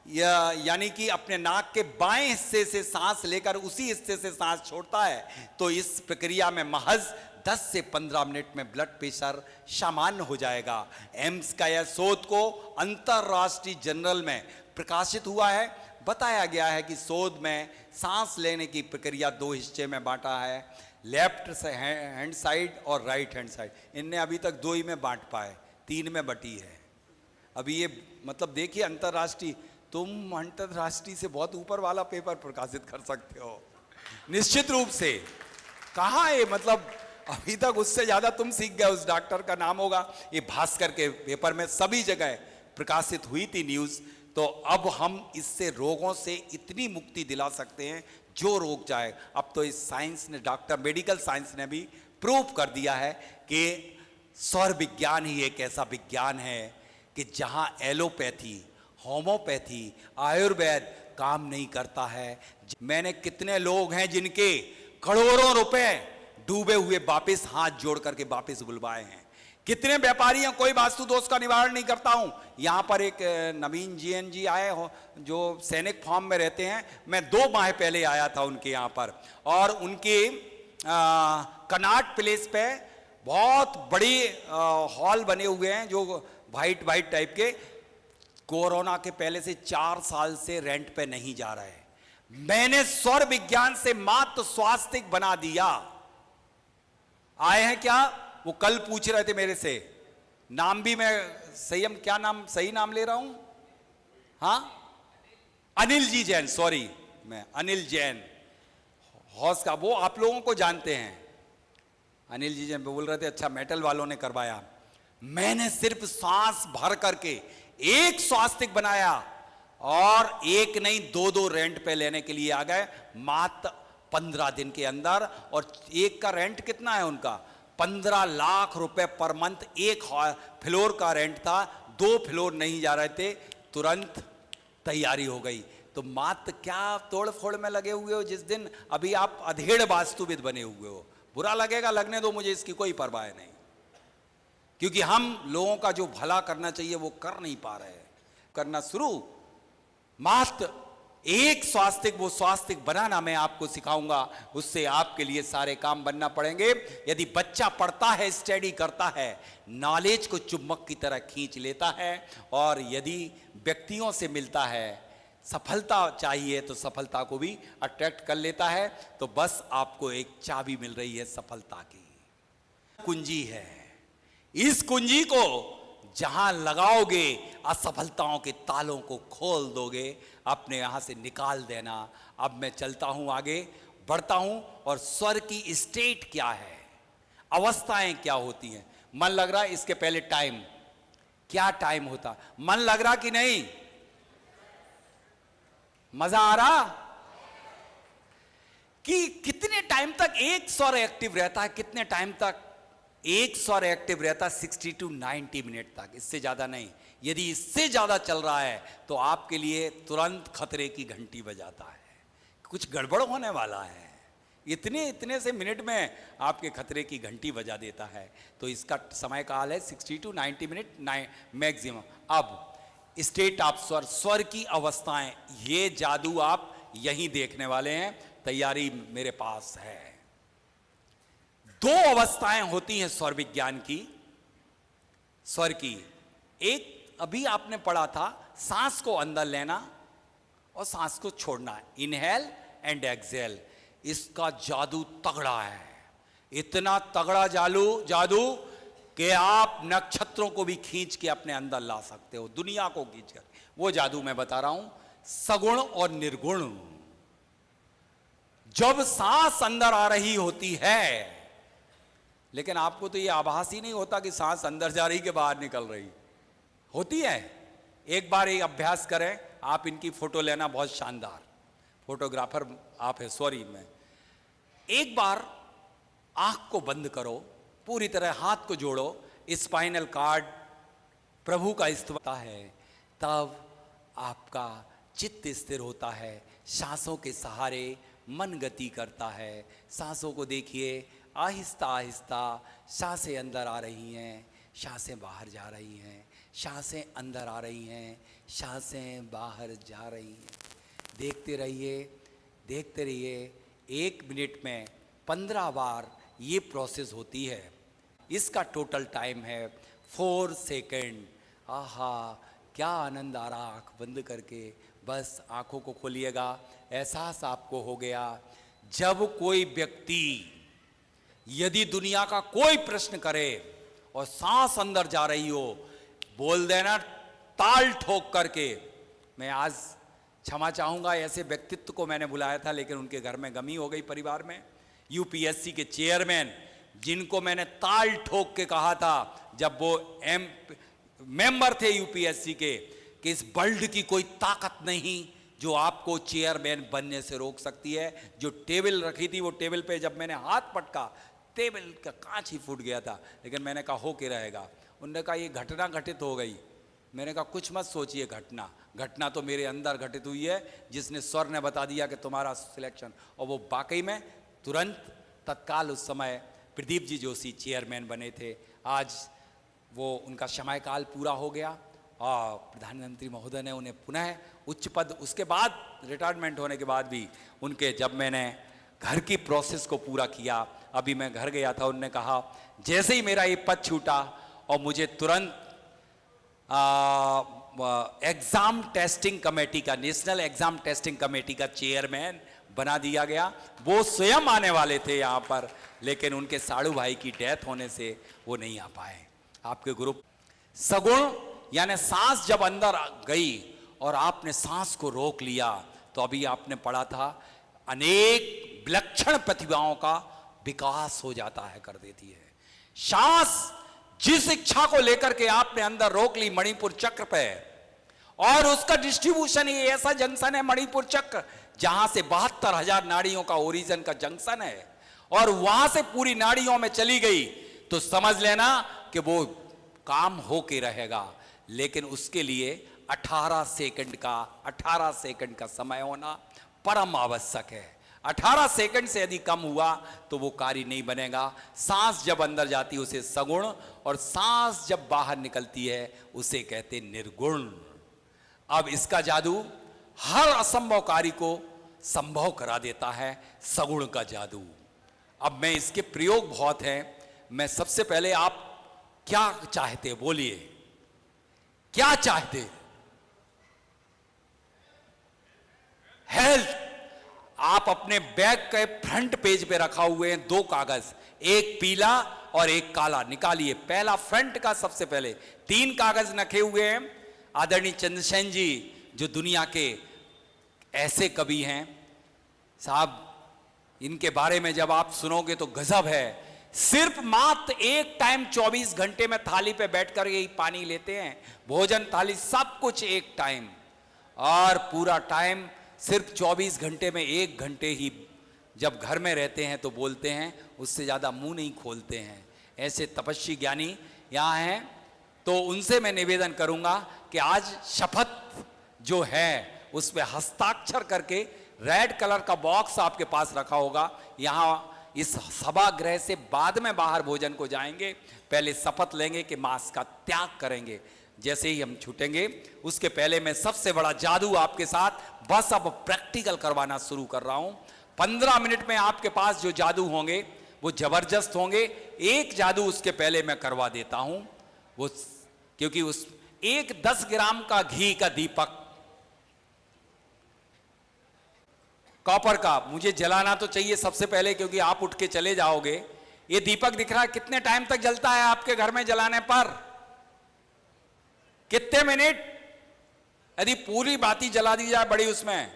यानी कि अपने नाक के बाएं हिस्से से सांस लेकर उसी हिस्से से सांस छोड़ता है तो इस प्रक्रिया में महज 10 से 15 मिनट में ब्लड प्रेशर सामान्य हो जाएगा। एम्स का यह शोध को अंतरराष्ट्रीय जर्नल में प्रकाशित हुआ है। बताया गया है कि शोध में सांस लेने की प्रक्रिया 2 हिस्से में बांटा है, लेफ्ट हैंड साइड और राइट हैंड साइड। इनने अभी तक 2 ही में बांट पाए, 3 में बटी है। अभी ये मतलब देखिए, अंतरराष्ट्रीय, तुम अंतरराष्ट्रीय से बहुत ऊपर वाला पेपर प्रकाशित कर सकते हो निश्चित रूप से। कहाँ है मतलब अभी तक उससे ज्यादा तुम सीख गए। उस डॉक्टर का नाम होगा, ये भास्कर के पेपर में सभी जगह प्रकाशित हुई थी न्यूज। तो अब हम इससे रोगों से इतनी मुक्ति दिला सकते हैं जो रोग चाहे। अब तो इस साइंस ने, डॉक्टर मेडिकल साइंस ने भी प्रूव कर दिया है कि स्वर विज्ञान ही एक ऐसा विज्ञान है कि जहां एलोपैथी, होम्योपैथी, आयुर्वेद काम नहीं करता है। मैंने कितने लोग हैं जिनके करोड़ों रुपए डूबे हुए वापस हाथ जोड़ करके वापस बुलवाए हैं। कितने व्यापारी हैं, कोई वास्तु दोष का निवारण नहीं करता हूं। यहां पर एक नवीन जीएन जी आए हो जो सैनिक फार्म में रहते हैं। मैं 2 माह पहले आया था उनके यहां पर, और उनके कनाट प्लेस पे बहुत बड़ी हॉल बने हुए हैं जो वाइट वाइट टाइप के। कोरोना के पहले से 4 साल से रेंट पे नहीं जा रहे। मैंने स्वर विज्ञान से मात्र स्वास्थ्य बना दिया। आए हैं क्या? वो कल पूछ रहे थे मेरे से, नाम भी मैं संयम, क्या नाम, सही नाम ले रहा हूं? हाँ, अनिल जी जैन, सॉरी, मैं अनिल जैन हौस का, वो आप लोगों को जानते हैं। अनिल जी जैन बोल रहे थे, अच्छा मेटल वालों ने करवाया। मैंने सिर्फ सांस भर करके एक स्वास्तिक बनाया और एक नहीं 2-2 रेंट पे लेने के लिए आ गए मात्र 15 दिन के अंदर। और एक का रेंट कितना है उनका? 15 लाख रुपए पर मंथ। एक फ्लोर का रेंट था, 2 फ्लोर नहीं जा रहे थे, तुरंत तैयारी हो गई। तो मात्र क्या तोड़ फोड़ में लगे हुए हो जिस दिन? अभी आप अधेड़ वास्तुविद बने हुए हो। बुरा लगेगा, लगने दो, मुझे इसकी कोई परवाह नहीं, क्योंकि हम लोगों का जो भला करना चाहिए वो कर नहीं पा रहे। करना शुरू, मात्र एक स्वास्तिक, वो स्वास्तिक बनाना मैं आपको सिखाऊंगा। उससे आपके लिए सारे काम बनना पड़ेंगे। यदि बच्चा पढ़ता है, स्टडी करता है, नॉलेज को चुम्बक की तरह खींच लेता है, और यदि व्यक्तियों से मिलता है, सफलता चाहिए तो सफलता को भी अट्रैक्ट कर लेता है। तो बस आपको एक चाबी मिल रही है सफलता की, कुंजी है। इस कुंजी को जहां लगाओगे, असफलताओं के तालों को खोल दोगे, अपने यहां से निकाल देना। अब मैं चलता हूं, आगे बढ़ता हूं, और स्वर की स्टेट क्या है, अवस्थाएं क्या होती हैं। मन लग रहा है? इसके पहले टाइम, क्या टाइम होता? मन लग रहा कि नहीं? मजा आ रहा कि कितने टाइम तक एक स्वर एक्टिव रहता है? कितने टाइम तक एक स्वर एक्टिव रहता है? 60 to 90 मिनट तक, इससे ज्यादा नहीं। यदि इससे ज्यादा चल रहा है तो आपके लिए तुरंत खतरे की घंटी बजाता है, कुछ गड़बड़ होने वाला है। इतने से मिनट में आपके खतरे की घंटी बजा देता है। तो इसका समय काल है 60 to 90 मिनट मैक्सिमम। अब स्टेट ऑफ स्वर, स्वर की अवस्थाएं, ये जादू आप यहीं देखने वाले हैं। तैयारी मेरे पास है। 2 अवस्थाएं होती हैं स्वर विज्ञान की, स्वर की। एक अभी आपने पढ़ा था, सांस को अंदर लेना और सांस को छोड़ना, इनहेल एंड एक्सहेल। इसका जादू तगड़ा है, इतना तगड़ा जादू कि आप नक्षत्रों को भी खींच के अपने अंदर ला सकते हो, दुनिया को खींच कर। वो जादू मैं बता रहा हूं, सगुण और निर्गुण। जब सांस अंदर आ रही होती है, लेकिन आपको तो ये आभास ही नहीं होता कि सांस अंदर जा रही के बाहर निकल रही होती है। एक बार ये अभ्यास करें, आप इनकी फोटो लेना, बहुत शानदार फोटोग्राफर आप है, सॉरी मैं। एक बार आंख को बंद करो, पूरी तरह हाथ को जोड़ो, स्पाइनल कार्ड प्रभु का इस्तेमाल है, तब आपका चित्त स्थिर होता है। सांसों के सहारे मन गति करता है। सांसों को देखिए, आहिस्ता आहिस्ता सांसें अंदर आ रही हैं, सांसें बाहर जा रही हैं, सांसें अंदर आ रही हैं, सांसें बाहर जा रही हैं। देखते रहिए, देखते रहिए। 1 मिनट में 15 बार ये प्रोसेस होती है। इसका टोटल टाइम है 4 सेकंड। आहा, क्या आनंद आ रहा आंख बंद करके। बस आंखों को खोलिएगा, एहसास आपको हो गया। जब कोई व्यक्ति यदि दुनिया का कोई प्रश्न करे और सांस अंदर जा रही हो, बोल देना ताल ठोक करके। मैं आज क्षमा चाहूंगा, ऐसे व्यक्तित्व को मैंने बुलाया था, लेकिन उनके घर में गमी हो गई परिवार में। यूपीएससी के चेयरमैन, जिनको मैंने ताल ठोक के कहा था जब वो मेंबर थे यूपीएससी के, कि इस वर्ल्ड की कोई ताकत नहीं जो आपको चेयरमैन बनने से रोक सकती है। जो टेबल रखी थी, वो टेबल पे जब मैंने हाथ पटका, टेबल का कांच ही फूट गया था। लेकिन मैंने कहा हो के रहेगा। उन्होंने कहा ये घटना घटित हो गई। मैंने कहा कुछ मत सोचिए, घटना तो मेरे अंदर घटित हुई है, जिसने स्वर ने बता दिया कि तुम्हारा सिलेक्शन। और वो वाकई में तुरंत तत्काल उस समय प्रदीप जी जोशी चेयरमैन बने थे। आज वो उनका समयकाल पूरा हो गया और प्रधानमंत्री महोदय ने उन्हें पुनः उच्च पद, उसके बाद रिटायरमेंट होने के बाद भी उनके, जब मैंने घर की प्रोसेस को पूरा किया, अभी मैं घर गया था, उन्होंने कहा जैसे ही मेरा ये पद छूटा और मुझे तुरंत एग्जाम टेस्टिंग कमेटी का, नेशनल एग्जाम टेस्टिंग कमेटी का चेयरमैन बना दिया गया। वो स्वयं आने वाले थे यहाँ पर, लेकिन उनके साड़ू भाई की डेथ होने से वो नहीं आ पाए। आपके ग्रुप सगुण यानी सांस जब अंदर गई और आपने सांस को रोक लिया, तो अभी आपने पढ़ा था अनेक विलक्षण प्रतिभाओं का विकास हो जाता है, कर देती है। सांस जिस इच्छा को लेकर के आपने अंदर रोक ली मणिपुर चक्र पे, और उसका डिस्ट्रीब्यूशन ये ऐसा जंक्शन है मणिपुर चक्र, जहां से 72,000 नाड़ियों का ओरिजिन का जंक्शन है, और वहां से पूरी नाड़ियों में चली गई, तो समझ लेना कि वो काम हो के रहेगा। लेकिन उसके लिए 18 सेकंड का समय होना परम आवश्यक है। 18 सेकंड से यदि कम हुआ तो वो कार्य नहीं बनेगा। सांस जब अंदर जाती है उसे सगुण, और सांस जब बाहर निकलती है उसे कहते निर्गुण। अब इसका जादू हर असंभव कार्य को संभव करा देता है, सगुण का जादू। अब मैं इसके प्रयोग बहुत हैं। मैं सबसे पहले, आप क्या चाहते बोलिए, क्या चाहते? हेल्थ। आप अपने बैग के फ्रंट पेज पे रखा हुए हैं 2 कागज, एक पीला और एक काला, निकालिए। पहला फ्रंट का, सबसे पहले 3 कागज रखे हुए हैं। आदरणीय चंद्रसेन जी, जो दुनिया के ऐसे कवि हैं साहब, इनके बारे में जब आप सुनोगे तो गजब है। सिर्फ मात्र एक टाइम 24 घंटे में थाली पे बैठकर यही पानी लेते हैं, भोजन थाली सब कुछ एक टाइम, और पूरा टाइम सिर्फ 24 घंटे में 1 घंटे ही जब घर में रहते हैं तो बोलते हैं, उससे ज़्यादा मुंह नहीं खोलते हैं। ऐसे तपस्वी ज्ञानी यहाँ हैं। तो उनसे मैं निवेदन करूँगा कि आज शपथ जो है उस पर हस्ताक्षर करके, रेड कलर का बॉक्स आपके पास रखा होगा, यहाँ इस सभागृह से बाद में बाहर भोजन को जाएंगे, पहले शपथ लेंगे कि मांस का त्याग करेंगे। जैसे ही हम छूटेंगे उसके पहले मैं सबसे बड़ा जादू आपके साथ बस अब प्रैक्टिकल करवाना शुरू कर रहा हूं। 15 मिनट में आपके पास जो जादू होंगे वो जबरदस्त होंगे। एक जादू उसके पहले मैं करवा देता हूं, वो क्योंकि उस एक 10 ग्राम का घी का दीपक कॉपर का मुझे जलाना तो चाहिए सबसे पहले, क्योंकि आप उठ के चले जाओगे। ये दीपक दिख रहा है, कितने टाइम तक जलता है आपके घर में जलाने पर? कितने मिनट? यदि पूरी बाती जला दी जाए बड़ी, उसमें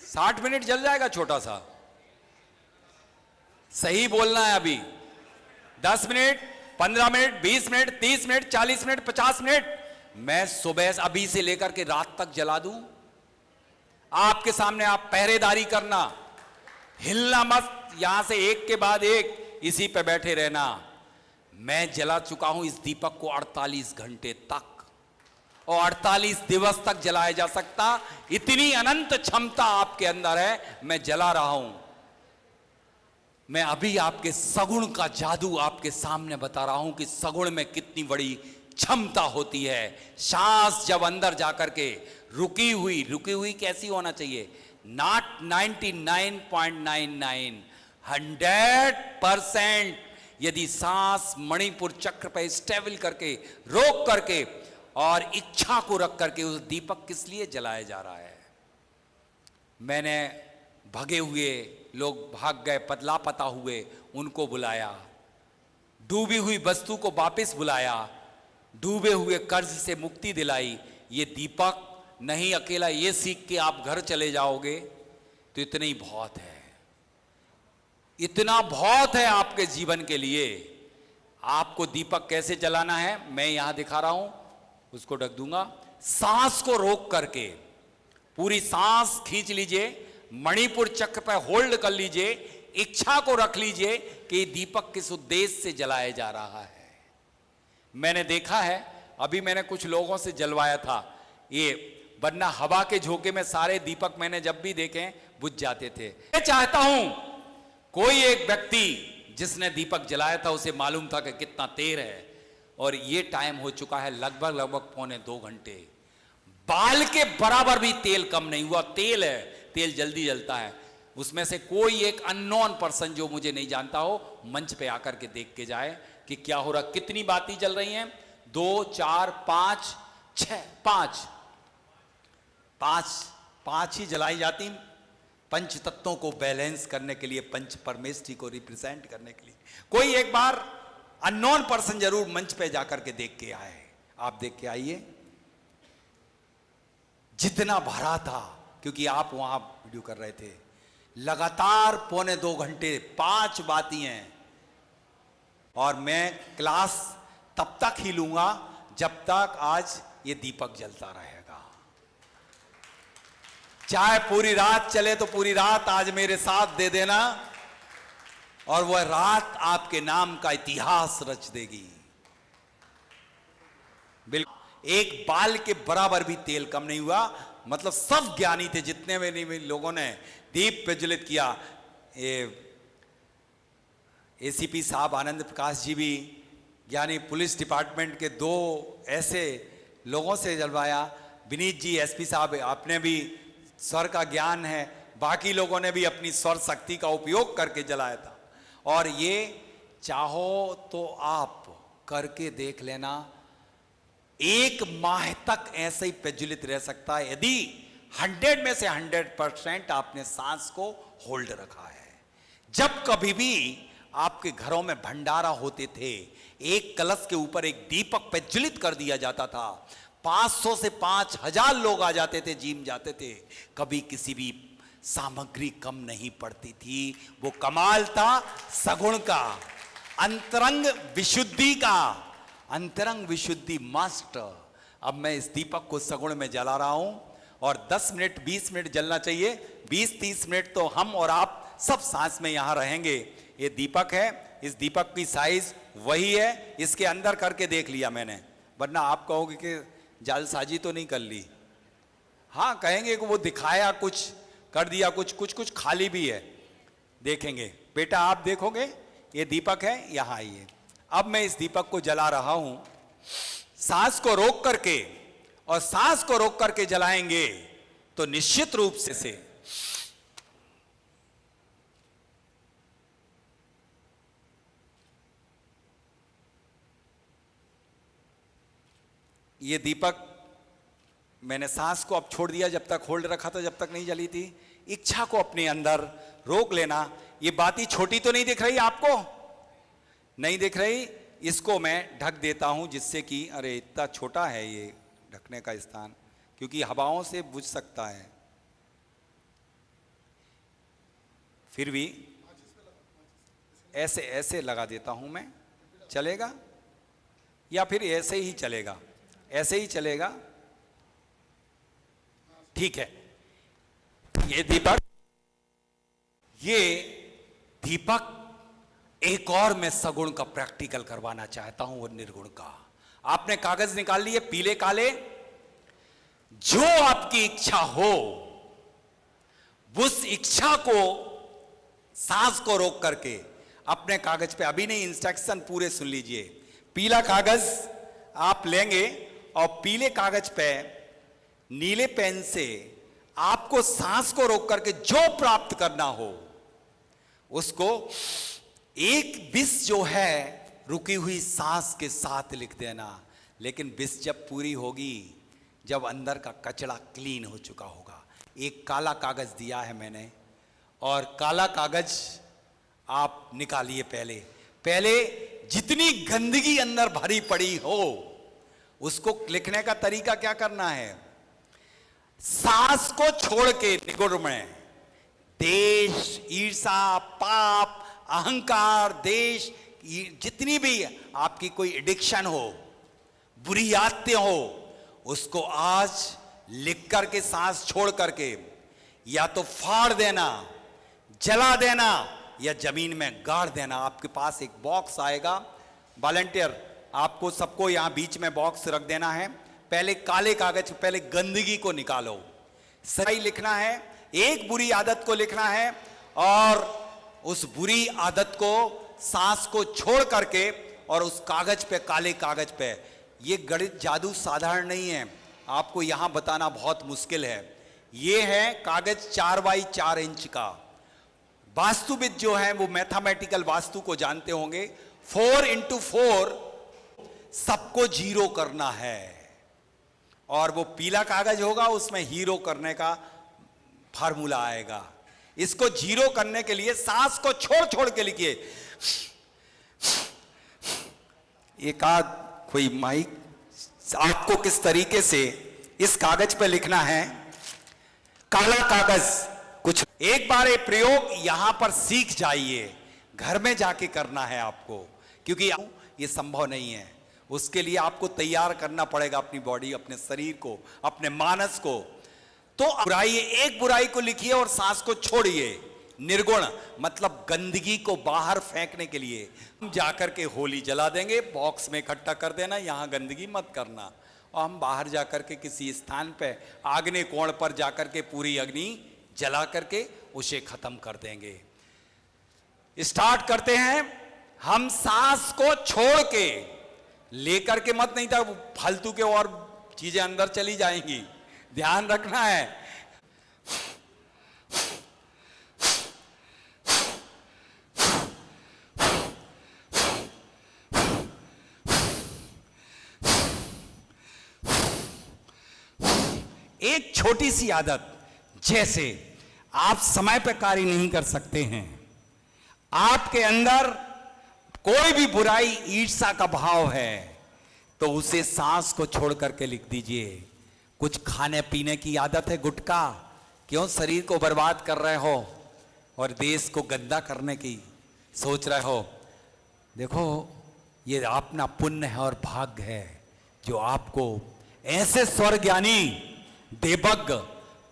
60 मिनट जल जाएगा छोटा सा। सही बोलना है अभी। 10 minute, 15 minute, 20 minute, 30 minute, 40 minute, 50 minute, मैं सुबह अभी से लेकर के रात तक जला दूं? आपके सामने आप पहरेदारी करना, हिलना मत, यहां से एक के बाद एक इसी पे बैठे रहना। मैं जला चुका हूं इस दीपक को 48 घंटे तक, और 48 दिवस तक जलाया जा सकता, इतनी अनंत क्षमता आपके अंदर है। मैं जला रहा हूं। मैं अभी आपके सगुण का जादू आपके सामने बता रहा हूं कि सगुण में कितनी बड़ी क्षमता होती है। सांस जब अंदर जाकर के रुकी हुई कैसी होना चाहिए? नॉट 99.99, 100%। यदि सांस मणिपुर चक्र पर स्टेबल करके, रोक करके और इच्छा को रख करके, उस दीपक किस लिए जलाया जा रहा है? मैंने भगे हुए लोग भाग गए, लापता हुए उनको बुलाया, डूबी हुई वस्तु को वापस बुलाया, डूबे हुए कर्ज से मुक्ति दिलाई। ये दीपक नहीं अकेला ये सीख के आप घर चले जाओगे तो इतना ही बहुत है, इतना बहुत है आपके जीवन के लिए। आपको दीपक कैसे जलाना है मैं यहां दिखा रहा हूं, उसको ढक दूंगा। सांस को रोक करके पूरी सांस खींच लीजिए, मणिपुर चक्र पर होल्ड कर लीजिए, इच्छा को रख लीजिए कि दीपक किस उद्देश्य से जलाया जा रहा है। मैंने देखा है, अभी मैंने कुछ लोगों से जलवाया था ये, वरना हवा के झोंके में सारे दीपक मैंने जब भी देखे बुझ जाते थे। मैं चाहता हूं कोई एक व्यक्ति जिसने दीपक जलाया था उसे मालूम था कि कितना तेल है, और ये टाइम हो चुका है लगभग 1.25 घंटे। बाल के बराबर भी तेल कम नहीं हुआ। तेल है, तेल जल्दी जलता है। उसमें से कोई एक अननोन पर्सन जो मुझे नहीं जानता हो मंच पे आकर के देख के जाए कि क्या हो रहा, कितनी बाती जल रही हैं? 2, 4, 5, 6, 5 ही जलाई जाती, पंच तत्वों को बैलेंस करने के लिए, पंच परमेष्ठी को रिप्रेजेंट करने के लिए। कोई एक बार अननोन पर्सन जरूर मंच पे जाकर के देख के आए। आप देख के आइए जितना भरा था, क्योंकि आप वहां वीडियो कर रहे थे। लगातार 1.25 घंटे 5 बाती हैं, और मैं क्लास तब तक ही लूंगा जब तक आज ये दीपक जलता रहेगा। चाहे पूरी रात चले तो पूरी रात आज मेरे साथ दे देना, और वह रात आपके नाम का इतिहास रच देगी। बिल्कुल एक बाल के बराबर भी तेल कम नहीं हुआ। मतलब सब ज्ञानी थे, जितने भी लोगों ने दीप प्रज्वलित किया। एसीपी साहब आनंद प्रकाश जी भी, यानी पुलिस डिपार्टमेंट के 2 ऐसे लोगों से जलवाया। विनीत जी एसपी साहब, आपने भी स्वर का ज्ञान है, बाकी लोगों ने भी अपनी स्वर शक्ति का उपयोग करके जलाया था। और ये चाहो तो आप करके देख लेना, 1 माह तक ऐसे ही प्रज्वलित रह सकता है यदि 100 में से 100% आपने सांस को होल्ड रखा है। जब कभी भी आपके घरों में भंडारा होते थे, एक कलश के ऊपर एक दीपक प्रज्वलित कर दिया जाता था। 500 से 5000 लोग आ जाते थे, जीम जाते थे। कभी किसी भी सामग्री कम नहीं पड़ती थी। वो कमाल था सगुण का, अंतरंग विशुद्धि का, अंतरंग विशुद्धि मास्टर। अब मैं इस दीपक को सगुण में जला रहा हूं, और 10 मिनट 20 मिनट जलना चाहिए। 20-30 मिनट तो हम और आप सब सांस में यहां रहेंगे। ये दीपक है, इस दीपक की साइज वही है, इसके अंदर करके देख लिया मैंने, वरना आप कहोगे कि जालसाजी तो नहीं कर ली। हाँ कहेंगे कि वो दिखाया कुछ, कर दिया कुछ खाली भी है। देखेंगे बेटा, आप देखोगे ये दीपक है, यहां आइए। अब मैं इस दीपक को जला रहा हूं, सांस को रोक करके, और सांस को रोक करके जलाएंगे तो निश्चित रूप से ये दीपक, मैंने सांस को अब छोड़ दिया, जब तक होल्ड रखा था जब तक नहीं जली थी। इच्छा को अपने अंदर रोक लेना, ये बाती छोटी तो नहीं दिख रही आपको? नहीं दिख रही? इसको मैं ढक देता हूं जिससे कि, अरे इतना छोटा है ये ढकने का स्थान, क्योंकि हवाओं से बुझ सकता है। फिर भी ऐसे ऐसे लगा देता हूं मैं, चलेगा? या फिर ऐसे ही चलेगा? ऐसे ही चलेगा, ठीक है। ये दीपक एक और मैं सगुण का प्रैक्टिकल करवाना चाहता हूं और निर्गुण का। आपने कागज निकाल लिए पीले काले, जो आपकी इच्छा हो उस इच्छा को, सांस को रोक करके अपने कागज पे, अभी नहीं, इंस्ट्रक्शन पूरे सुन लीजिए। पीला कागज आप लेंगे और पीले कागज पे नीले पेन से आपको सांस को रोक करके जो प्राप्त करना हो उसको एक विष जो है रुकी हुई सांस के साथ लिख देना। लेकिन विष जब पूरी होगी, जब अंदर का कचरा क्लीन हो चुका होगा। एक काला कागज दिया है मैंने, और काला कागज आप निकालिए। पहले जितनी गंदगी अंदर भरी पड़ी हो उसको लिखने का तरीका क्या करना है? सांस को छोड़ के निगुण में देश, ईर्षा, पाप, अहंकार, देश, जितनी भी आपकी कोई एडिक्शन हो, बुरी आदतें हो, उसको आज लिख करके सांस छोड़ करके या तो फाड़ देना, जला देना या जमीन में गाड़ देना। आपके पास एक बॉक्स आएगा, वॉलंटियर आपको सबको यहां बीच में बॉक्स रख देना है। पहले काले कागज, पहले गंदगी को निकालो, सही लिखना है, एक बुरी आदत को लिखना है, और उस बुरी आदत को, सांस को छोड़ करके, और उस कागज पे, काले कागज पे, ये गणित जादू साधारण नहीं है, आपको यहां बताना बहुत मुश्किल है। ये है कागज 4x4 इंच का। वास्तुविद जो है वो मैथमेटिकल वास्तु को जानते होंगे। 4x4 सबको जीरो करना है, और वो पीला कागज होगा, उसमें हीरो करने का फार्मूला आएगा। इसको जीरो करने के लिए सांस को छोड़ छोड़ के लिखिए। एक आध कोई माइक, आपको किस तरीके से इस कागज पे लिखना है, काला कागज। कुछ एक बार ये प्रयोग यहां पर सीख जाइए, घर में जाके करना है आपको, क्योंकि ये संभव नहीं है। उसके लिए आपको तैयार करना पड़ेगा अपनी बॉडी, अपने शरीर को, अपने मानस को। तो बुराई, एक बुराई को लिखिए और सांस को छोड़िए। निर्गुण मतलब गंदगी को बाहर फेंकने के लिए हम जाकर के होली जला देंगे, बॉक्स में इकट्ठा कर देना, यहां गंदगी मत करना, और हम बाहर जाकर के किसी स्थान पे आग्नेय कोण पर जाकर के पूरी अग्नि जला करके उसे खत्म कर देंगे। स्टार्ट करते हैं। हम सांस को छोड़ के, लेकर के मत, नहीं था फालतू के और चीजें अंदर चली जाएंगी, ध्यान रखना है। एक छोटी सी आदत, जैसे आप समय पर कार्य नहीं कर सकते हैं, आपके अंदर कोई भी बुराई, ईर्ष्या का भाव है, तो उसे सांस को छोड़ करके लिख दीजिए। कुछ खाने पीने की आदत है, गुटखा, क्यों शरीर को बर्बाद कर रहे हो और देश को गंदा करने की सोच रहे हो? देखो, ये अपना पुण्य है और भाग्य है जो आपको ऐसे स्वर्ग ज्ञानी देवज्ञ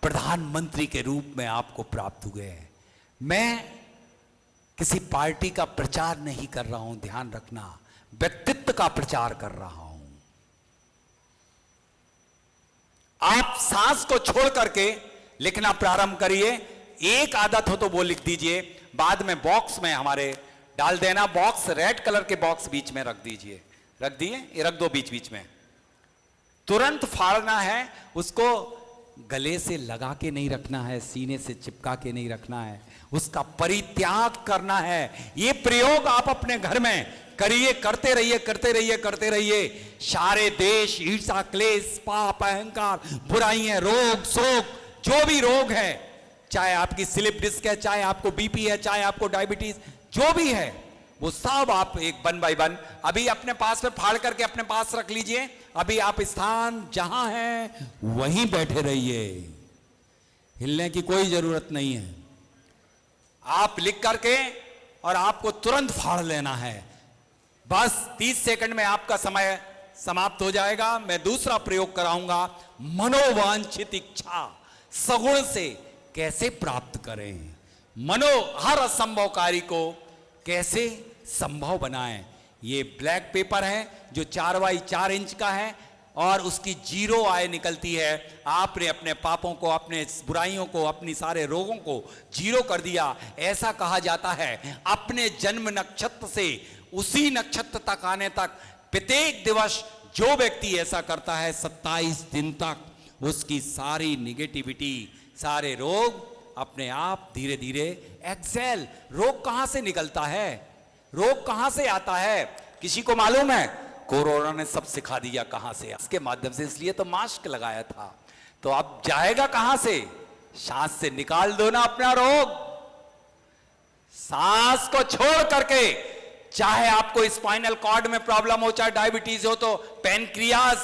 प्रधानमंत्री के रूप में आपको प्राप्त हुए हैं। मैं किसी पार्टी का प्रचार नहीं कर रहा हूं, ध्यान रखना, व्यक्तित्व का प्रचार कर रहा हूं। आप सांस को छोड़ करके लिखना प्रारंभ करिए। एक आदत हो तो वो लिख दीजिए, बाद में बॉक्स में हमारे डाल देना। बॉक्स रेड कलर के बॉक्स बीच में रख दीजिए, रख दिए, ये रख दो बीच बीच में। तुरंत फाड़ना है उसको, गले से लगा के नहीं रखना है, सीने से चिपका के नहीं रखना है, उसका परित्याग करना है। ये प्रयोग आप अपने घर में करिए, करते रहिए, करते रहिए, करते रहिए। सारे देश, ईर्ष्या, क्लेश, पाप, अहंकार, बुराइयां, रोग, शोक, जो भी रोग है, चाहे आपकी स्लिप डिस्क है, चाहे आपको बीपी है, चाहे आपको डायबिटीज, जो भी है वो सब आप एक 1 बाय 1 अभी अपने पास में फाड़ करके अपने पास रख लीजिए। अभी आप स्थान जहां हैं वहीं बैठे रहिए, हिलने की कोई जरूरत नहीं है। आप लिख करके और आपको तुरंत फाड़ लेना है। बस 30 सेकंड में आपका समय समाप्त हो जाएगा। मैं दूसरा प्रयोग कराऊंगा, मनोवांछित इच्छा सगुण से कैसे प्राप्त करें, हर असंभव कार्य को कैसे संभव बनाएं। ये ब्लैक पेपर है जो 4 बाई 4 इंच का है और उसकी 0 आय निकलती है। आपने अपने पापों को, अपने बुराइयों को, अपनी सारे रोगों को 0 कर दिया। ऐसा कहा जाता है अपने जन्म नक्षत्र से उसी नक्षत्र तक आने तक प्रत्येक दिवस जो व्यक्ति ऐसा करता है 27 दिन तक उसकी सारी निगेटिविटी, सारे रोग अपने आप धीरे धीरे एक्सेल। रोग कहां से निकलता है, रोग कहां से आता है, किसी को मालूम है? कोरोना ने सब सिखा दिया कहां से, इसके माध्यम से। इसलिए तो मास्क लगाया था। तो अब जाएगा कहां से? सांस से निकाल दो ना अपना रोग। सांस को छोड़ करके, चाहे आपको स्पाइनल कॉर्ड में प्रॉब्लम हो, चाहे डायबिटीज हो, तो पैनक्रियास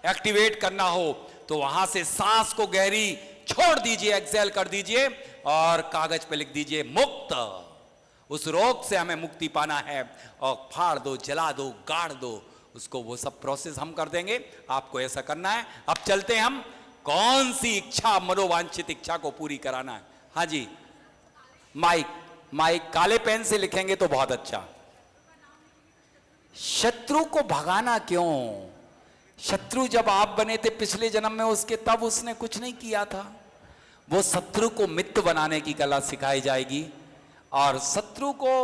एक्टिवेट करना हो, तो वहां से सांस को गहरी छोड़ दीजिए, एक्सेल कर दीजिए और कागज पे लिख दीजिए मुक्त। उस रोग से हमें मुक्ति पाना है और फाड़ दो, जला दो, गाड़ दो उसको। वो सब प्रोसेस हम कर देंगे, आपको ऐसा करना है। अब चलते हैं हम, कौन सी इच्छा, मनोवांछित इच्छा को पूरी कराना है। हाँ जी, माइक काले पेन से लिखेंगे तो बहुत अच्छा। शत्रु को भगाना क्यों? शत्रु जब आप बने थे पिछले जन्म में उसके, तब उसने कुछ नहीं किया था। वो शत्रु को मित्र बनाने की कला सिखाई जाएगी। और शत्रु को,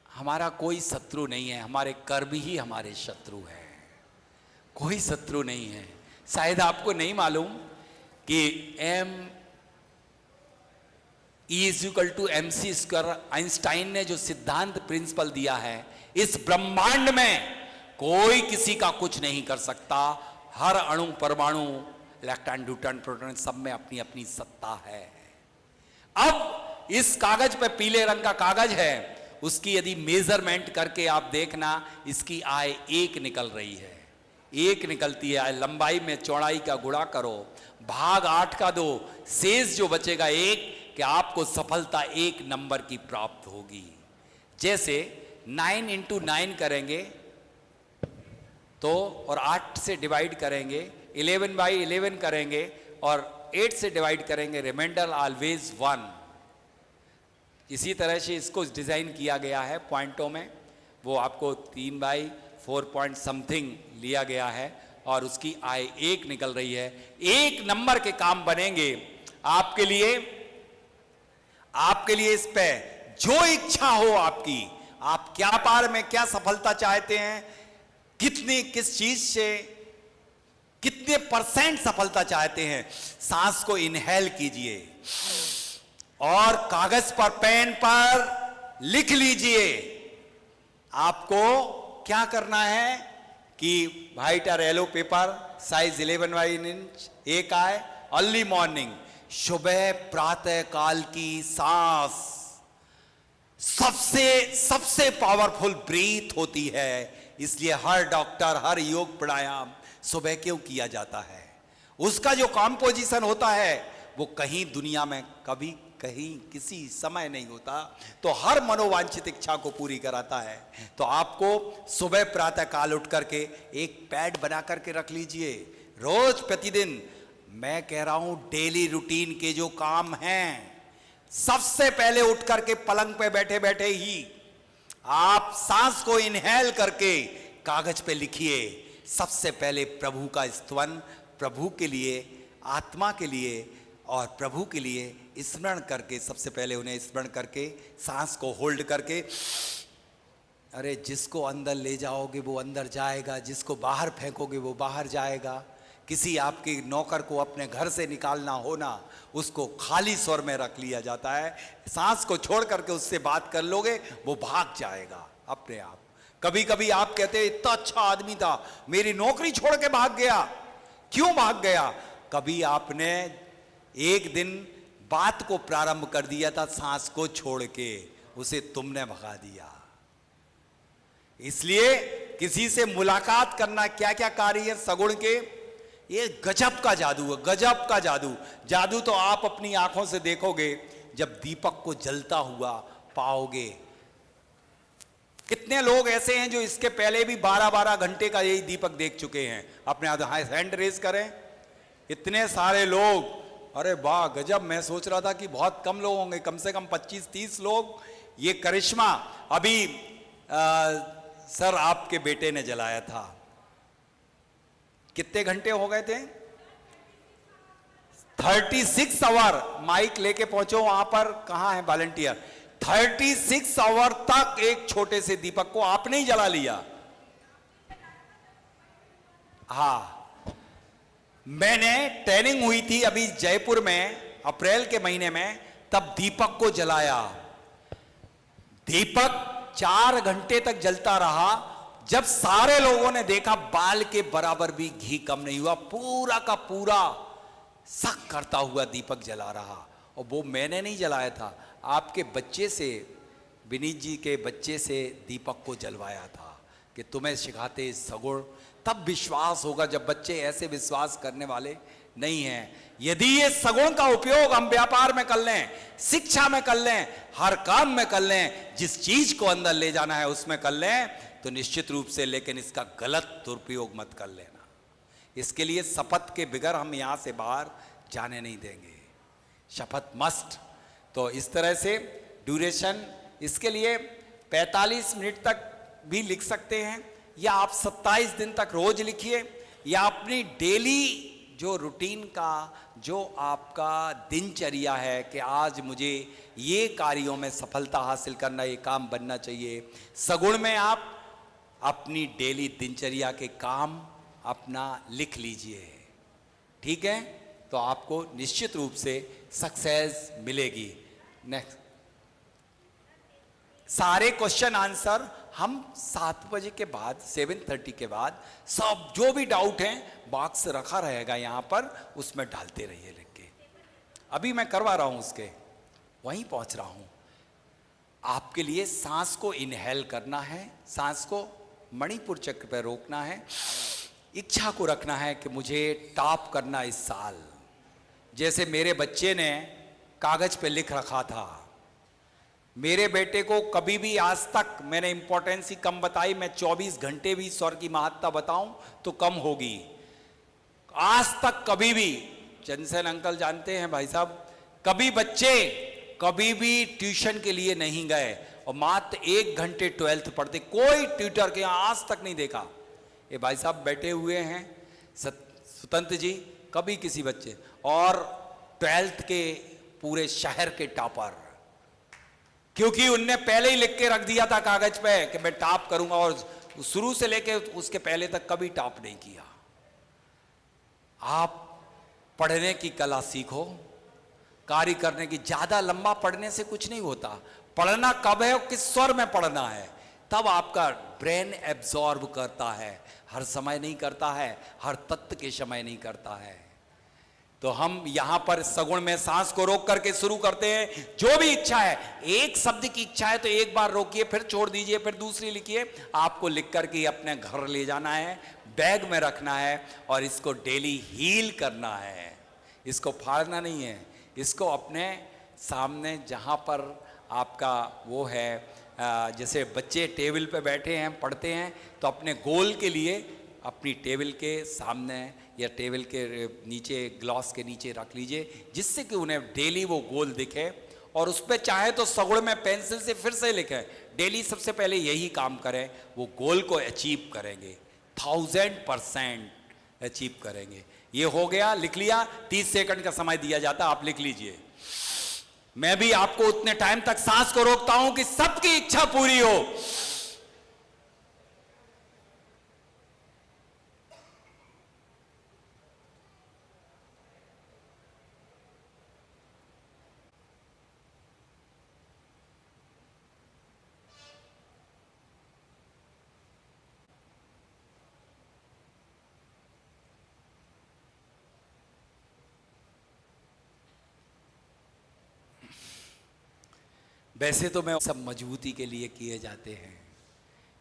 हमारा कोई शत्रु नहीं है, हमारे कर्म ही हमारे शत्रु है, कोई शत्रु नहीं है। शायद आपको नहीं मालूम कि E=mc²। आइंस्टाइन ने जो सिद्धांत प्रिंसिपल दिया है, इस ब्रह्मांड में कोई किसी का कुछ नहीं कर सकता। हर अणु, परमाणु, इलेक्ट्रॉन, न्यूट्रॉन, प्रोटॉन, सब में अपनी अपनी सत्ता है। अब इस कागज पे, पीले रंग का कागज है, उसकी यदि मेजरमेंट करके आप देखना, इसकी आय 1 निकल रही है, 1 निकलती है। लंबाई में चौड़ाई का गुणा करो, भाग 8 का दो, शेष जो बचेगा 1, कि आपको सफलता 1 नंबर की प्राप्त होगी। जैसे 9 × 9 करेंगे तो, और 8 से डिवाइड करेंगे, 11/11 करेंगे और 8 से डिवाइड करेंगे, रिमाइंडर ऑलवेज 1। इसी तरह से इसको डिजाइन किया गया है पॉइंटों में। वो आपको 3/4 पॉइंट समथिंग लिया गया है और उसकी आय 1 निकल रही है। 1 नंबर के काम बनेंगे आपके लिए। आपके लिए इस पे जो इच्छा हो आपकी, आप क्या पार में क्या सफलता चाहते हैं, कितनी, किस चीज से कितने % सफलता चाहते हैं, सांस को इनहेल कीजिए और कागज पर, पेन पर लिख लीजिए। आपको क्या करना है कि व्हाइट और येलो पेपर, साइज 11/9 इंच, 1 आए। अर्ली मॉर्निंग, सुबह प्रातः काल की सांस सबसे पावरफुल ब्रीथ होती है। इसलिए हर डॉक्टर, हर योग प्राणायाम सुबह क्यों किया जाता है? उसका जो कॉम्पोजिशन होता है वो कहीं दुनिया में कभी कहीं किसी समय नहीं होता। तो हर मनोवांछित इच्छा को पूरी कराता है। तो आपको सुबह प्रातः काल उठ करके एक पैड बना करके रख लीजिए। रोज प्रतिदिन, मैं कह रहा हूं डेली रूटीन के जो काम हैं, सबसे पहले उठ करके पलंग पे बैठे बैठे ही आप सांस को इनहेल करके कागज पे लिखिए। सबसे पहले प्रभु का स्तवन, प्रभु के लिए, आत्मा के लिए और प्रभु के लिए स्मरण करके, सबसे पहले उन्हें स्मरण करके, सांस को होल्ड करके, अरे जिसको अंदर ले जाओगे वो अंदर जाएगा, जिसको बाहर फेंकोगे वो बाहर जाएगा। किसी आपके नौकर को अपने घर से निकालना हो ना, उसको खाली स्वर में रख लिया जाता है। सांस को छोड़ करके उससे बात कर लोगे, वो भाग जाएगा अपने आप। कभी कभी आप कहते हैं इतना अच्छा आदमी था, मेरी नौकरी छोड़ के भाग गया। क्यों भाग गया? कभी आपने एक दिन बात को प्रारंभ कर दिया था सांस को छोड़ के, उसे तुमने भगा दिया। इसलिए किसी से मुलाकात करना क्या क्या कार्य है सगुण के, ये गजब का जादू है, गजब का जादू। जादू तो आप अपनी आंखों से देखोगे जब दीपक को जलता हुआ पाओगे। कितने लोग ऐसे हैं जो इसके पहले भी 12-12 घंटे का यही दीपक देख चुके हैं? अपने हैंड रेज करें। इतने सारे लोग, अरे वाह गजब। मैं सोच रहा था कि बहुत कम लोग होंगे, कम से कम 25-30 लोग। ये करिश्मा अभी सर आपके बेटे ने जलाया था। कितने घंटे हो गए थे? 36 आवर। माइक लेके पहुंचो वहां पर, कहां है वॉलंटियर? 36 आवर तक एक छोटे से दीपक को आपने ही जला लिया। हाँ, मैंने ट्रेनिंग हुई थी अभी जयपुर में अप्रैल के महीने में, तब दीपक को जलाया। दीपक 4 घंटे तक जलता रहा। जब सारे लोगों ने देखा बाल के बराबर भी घी कम नहीं हुआ, पूरा का पूरा सक करता हुआ दीपक जला रहा। और वो मैंने नहीं जलाया था, आपके बच्चे से, विनीत जी के बच्चे से दीपक को जलवाया था कि तुम्हें सिखाते सगुण। तब विश्वास होगा, जब बच्चे ऐसे विश्वास करने वाले नहीं हैं। यदि ये सगुण का उपयोग हम व्यापार में कर लें, शिक्षा में कर लें, हर काम में कर लें, जिस चीज को अंदर ले जाना है उसमें कर लें, तो निश्चित रूप से, लेकिन इसका गलत दुरुपयोग मत कर लेना। इसके लिए शपथ के बगैर हम यहां से बाहर जाने नहीं देंगे। शपथ मस्ट। तो इस तरह से ड्यूरेशन इसके लिए 45 मिनट तक भी लिख सकते हैं, या आप 27 दिन तक रोज लिखिए, या अपनी डेली जो रूटीन का, जो आपका दिनचर्या है कि आज मुझे ये कार्यों में सफलता हासिल करना, ये काम बनना चाहिए। सगुण में आप अपनी डेली दिनचर्या के काम अपना लिख लीजिए, ठीक है? तो आपको निश्चित रूप से सक्सेस मिलेगी। नेक्स्ट, सारे क्वेश्चन आंसर हम 7 बजे के बाद, 7:30 के बाद, सब जो भी डाउट हैं बॉक्स रखा रहेगा यहां पर, उसमें डालते रहिए लिख के। अभी मैं करवा रहा हूं उसके, वहीं पहुंच रहा हूं। आपके लिए सांस को इनहेल करना है, सांस को मणिपुर चक्र पर रोकना है, इच्छा को रखना है कि मुझे टॉप करना इस साल। जैसे मेरे बच्चे ने कागज पे लिख रखा था, मेरे बेटे को कभी भी आज तक मैंने इंपॉर्टेंस ही कम बताई। मैं 24 घंटे भी स्वर की महत्ता बताऊं तो कम होगी। आज तक कभी भी, चंदन अंकल जानते हैं भाई साहब, कभी बच्चे कभी भी ट्यूशन के लिए नहीं गए और मात्र 1 घंटे 12th पढ़ते। कोई ट्यूटर के यहाँ आज तक नहीं देखा। ये भाई साहब बैठे हुए हैं स्वतंत्र जी, कभी किसी बच्चे, और 12th के पूरे शहर के टॉपर, क्योंकि उनने पहले ही लिख के रख दिया था कागज पे कि मैं टॉप करूंगा, और शुरू से लेके उसके पहले तक कभी टॉप नहीं किया। आप पढ़ने की कला सीखो, कार्य करने की। ज्यादा लंबा पढ़ने से कुछ नहीं होता। पढ़ना कब है और किस स्वर में पढ़ना है, तब आपका ब्रेन एब्जॉर्ब करता है। हर समय नहीं करता है, हर तत्व के समय नहीं करता है। तो हम यहां पर सगुण में सांस को रोक करके शुरू करते हैं। जो भी इच्छा है, एक शब्द की इच्छा है तो एक बार रोकिए, फिर छोड़ दीजिए, फिर दूसरी लिखिए। आपको लिख करके अपने घर ले जाना है, बैग में रखना है, और इसको डेली हील करना है। इसको फाड़ना नहीं है, इसको अपने सामने जहां पर आपका वो है, जैसे बच्चे टेबल पे बैठे हैं पढ़ते हैं, तो अपने गोल के लिए अपनी टेबल के सामने या टेबल के नीचे, ग्लास के नीचे रख लीजिए, जिससे कि उन्हें डेली वो गोल दिखे। और उस पर चाहे तो सगुण में पेंसिल से फिर से लिखें। डेली सबसे पहले यही काम करें, वो गोल को अचीव करेंगे, 1000% अचीव करेंगे। ये हो गया, लिख लिया। 30 सेकंड का समय दिया जाता, आप लिख लीजिए। मैं भी आपको उतने टाइम तक सांस को रोकता हूं कि सबकी इच्छा पूरी हो। वैसे तो मैं सब मजबूती के लिए किए जाते हैं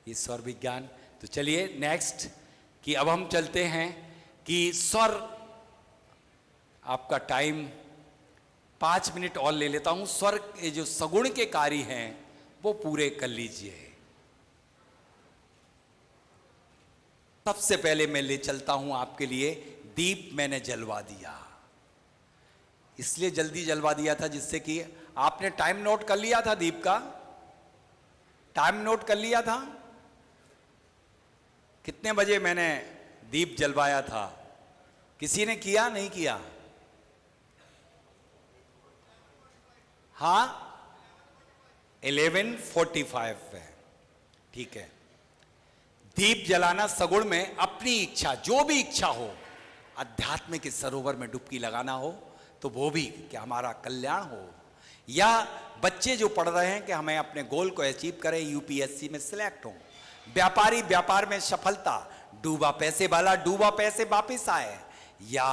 ये स्वर विज्ञान। तो चलिए नेक्स्ट कि अब हम चलते हैं कि स्वर, आपका टाइम 5 मिनट और ले लेता हूं। स्वर के जो सगुण के कार्य हैं वो पूरे कर लीजिए। सबसे पहले मैं ले चलता हूं आपके लिए दीप मैंने जलवा दिया। इसलिए जल्दी जलवा दिया था जिससे कि आपने टाइम नोट कर लिया था, दीप का टाइम नोट कर लिया था। कितने बजे मैंने दीप जलवाया था? किसी ने किया? नहीं किया? हाँ 11:45 है, ठीक है। दीप जलाना सगुण में अपनी इच्छा, जो भी इच्छा हो, अध्यात्म के सरोवर में डुबकी लगाना हो तो वो भी कि हमारा कल्याण हो, या बच्चे जो पढ़ रहे हैं कि हमें अपने गोल को अचीव करें, यूपीएससी में सिलेक्ट हो, व्यापारी व्यापार में सफलता, डूबा पैसे वाला डूबा पैसे वापिस आए, या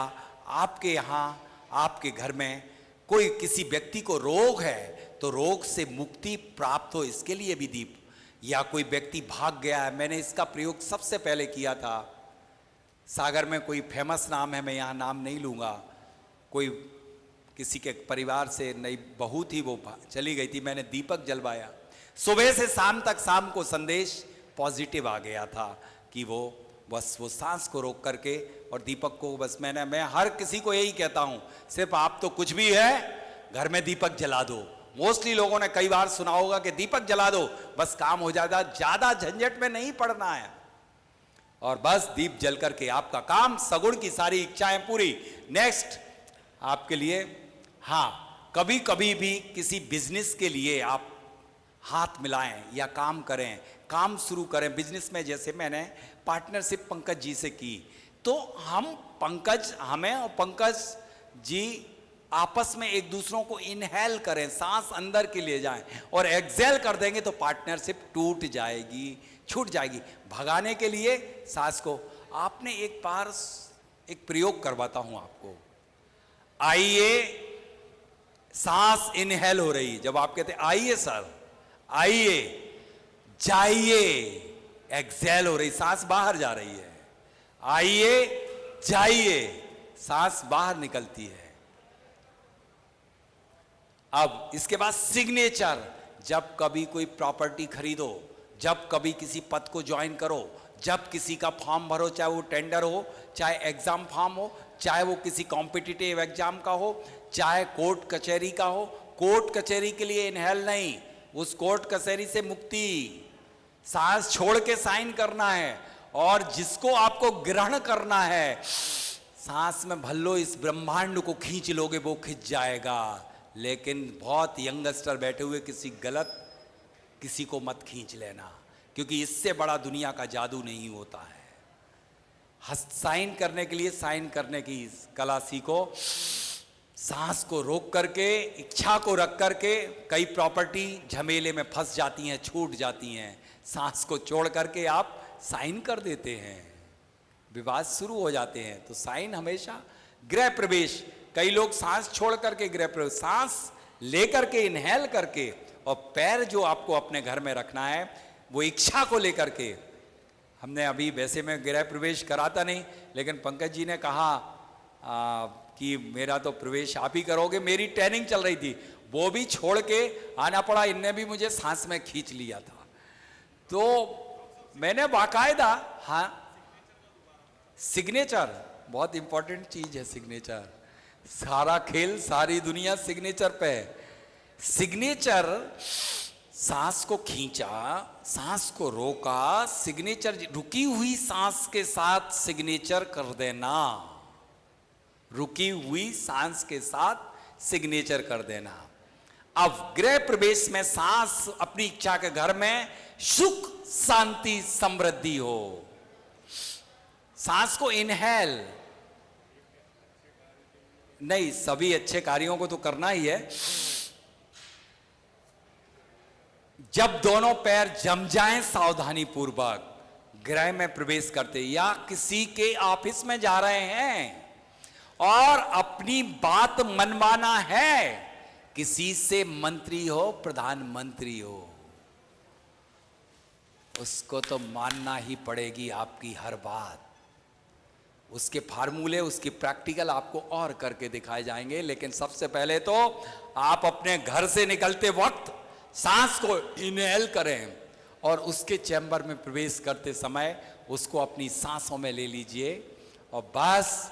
आपके यहाँ आपके घर में कोई किसी व्यक्ति को रोग है तो रोग से मुक्ति प्राप्त हो, इसके लिए भी दीप, या कोई व्यक्ति भाग गया है। मैंने इसका प्रयोग सबसे पहले किया था सागर में, कोई फेमस नाम है, मैं यहाँ नाम नहीं लूँगा, कोई किसी के परिवार से नई बहू थी, वो चली गई थी, मैंने दीपक जलवाया। सुबह से शाम तक, शाम को संदेश पॉजिटिव आ गया था कि वो बस वो सांस को रोक करके और दीपक को बस मैं हर किसी को यही कहता हूँ, सिर्फ आप तो कुछ भी है घर में दीपक जला दो। मोस्टली लोगों ने कई बार सुना होगा कि दीपक जला दो बस काम हो जाएगा, ज्यादा झंझट में नहीं पड़ना है, और बस दीप जल करके आपका काम, सगुण की सारी इच्छाएं पूरी। नेक्स्ट आपके लिए, हाँ कभी कभी भी किसी बिजनेस के लिए आप हाथ मिलाएं या काम करें, काम शुरू करें बिजनेस में। जैसे मैंने पार्टनरशिप पंकज जी से की, तो हमें और पंकज जी आपस में एक दूसरों को इनहेल करें, सांस अंदर के लिए जाएं, और एक्सेल कर देंगे तो पार्टनरशिप टूट जाएगी, छूट जाएगी। भगाने के लिए सांस को आपने एक बार एक प्रयोग करवाता हूं आपको। आइए, सांस इनहेल हो रही, जब आप कहते आइए सर, आइए, जाइए, एक्सेल हो रही, सांस बाहर जा रही है। आइए, जाइए, सांस बाहर निकलती है। अब इसके बाद सिग्नेचर, जब कभी कोई प्रॉपर्टी खरीदो, जब कभी किसी पद को ज्वाइन करो, जब किसी का फॉर्म भरो, चाहे वो टेंडर हो, चाहे एग्जाम फॉर्म हो, चाहे वो किसी कॉम्पिटिटिव एग्जाम का हो, चाहे कोर्ट कचहरी का हो, कोर्ट कचहरी के लिए इनहेल नहीं, उस कोर्ट कचहरी से मुक्ति, सांस छोड़ के साइन करना है। और जिसको आपको ग्रहण करना है, सांस में भर लो, इस ब्रह्मांड को खींच लोगे वो खिंच जाएगा। लेकिन बहुत यंगस्टर बैठे हुए किसी को मत खींच लेना, क्योंकि इससे बड़ा दुनिया का जादू नहीं होता है। साइन करने के लिए साइन करने की कला सीखो, सांस को रोक करके, इच्छा को रख करके। कई प्रॉपर्टी झमेले में फंस जाती हैं, छूट जाती हैं, सांस को छोड़ करके आप साइन कर देते हैं, विवाद शुरू हो जाते हैं। तो साइन हमेशा। गृह प्रवेश, कई लोग सांस छोड़ करके गृह प्रवेश, सांस लेकर के इनहेल करके, और पैर जो आपको अपने घर में रखना है वो इच्छा को लेकर के। हमने अभी, वैसे मैं गृह प्रवेश कराता नहीं, लेकिन पंकज जी ने कहा कि मेरा तो प्रवेश आप ही करोगे, मेरी ट्रेनिंग चल रही थी, वो भी छोड़ के आना पड़ा, इनने भी मुझे सांस में खींच लिया था। तो मैंने बाकायदा, हाँ सिग्नेचर बहुत इंपॉर्टेंट चीज है, सिग्नेचर। सारा खेल, सारी दुनिया सिग्नेचर पे है। सिग्नेचर, सांस को खींचा, सांस को रोका, सिग्नेचर, रुकी हुई सांस के साथ सिग्नेचर कर देना, रुकी हुई सांस के साथ सिग्नेचर कर देना। अब गृह प्रवेश में सांस अपनी इच्छा के घर में सुख शांति समृद्धि हो, सांस को इनहेल नहीं, सभी अच्छे कार्यों को तो करना ही है। जब दोनों पैर जम जाएं सावधानी पूर्वक गृह में प्रवेश करते, या किसी के ऑफिस में जा रहे हैं और अपनी बात मनवाना है, किसी से मंत्री हो प्रधानमंत्री हो, उसको तो मानना ही पड़ेगी आपकी हर बात। उसके फार्मूले, उसकी प्रैक्टिकल आपको और करके दिखाए जाएंगे। लेकिन सबसे पहले तो आप अपने घर से निकलते वक्त सांस को इनहेल करें और उसके चैम्बर में प्रवेश करते समय उसको अपनी सांसों में ले लीजिए और बस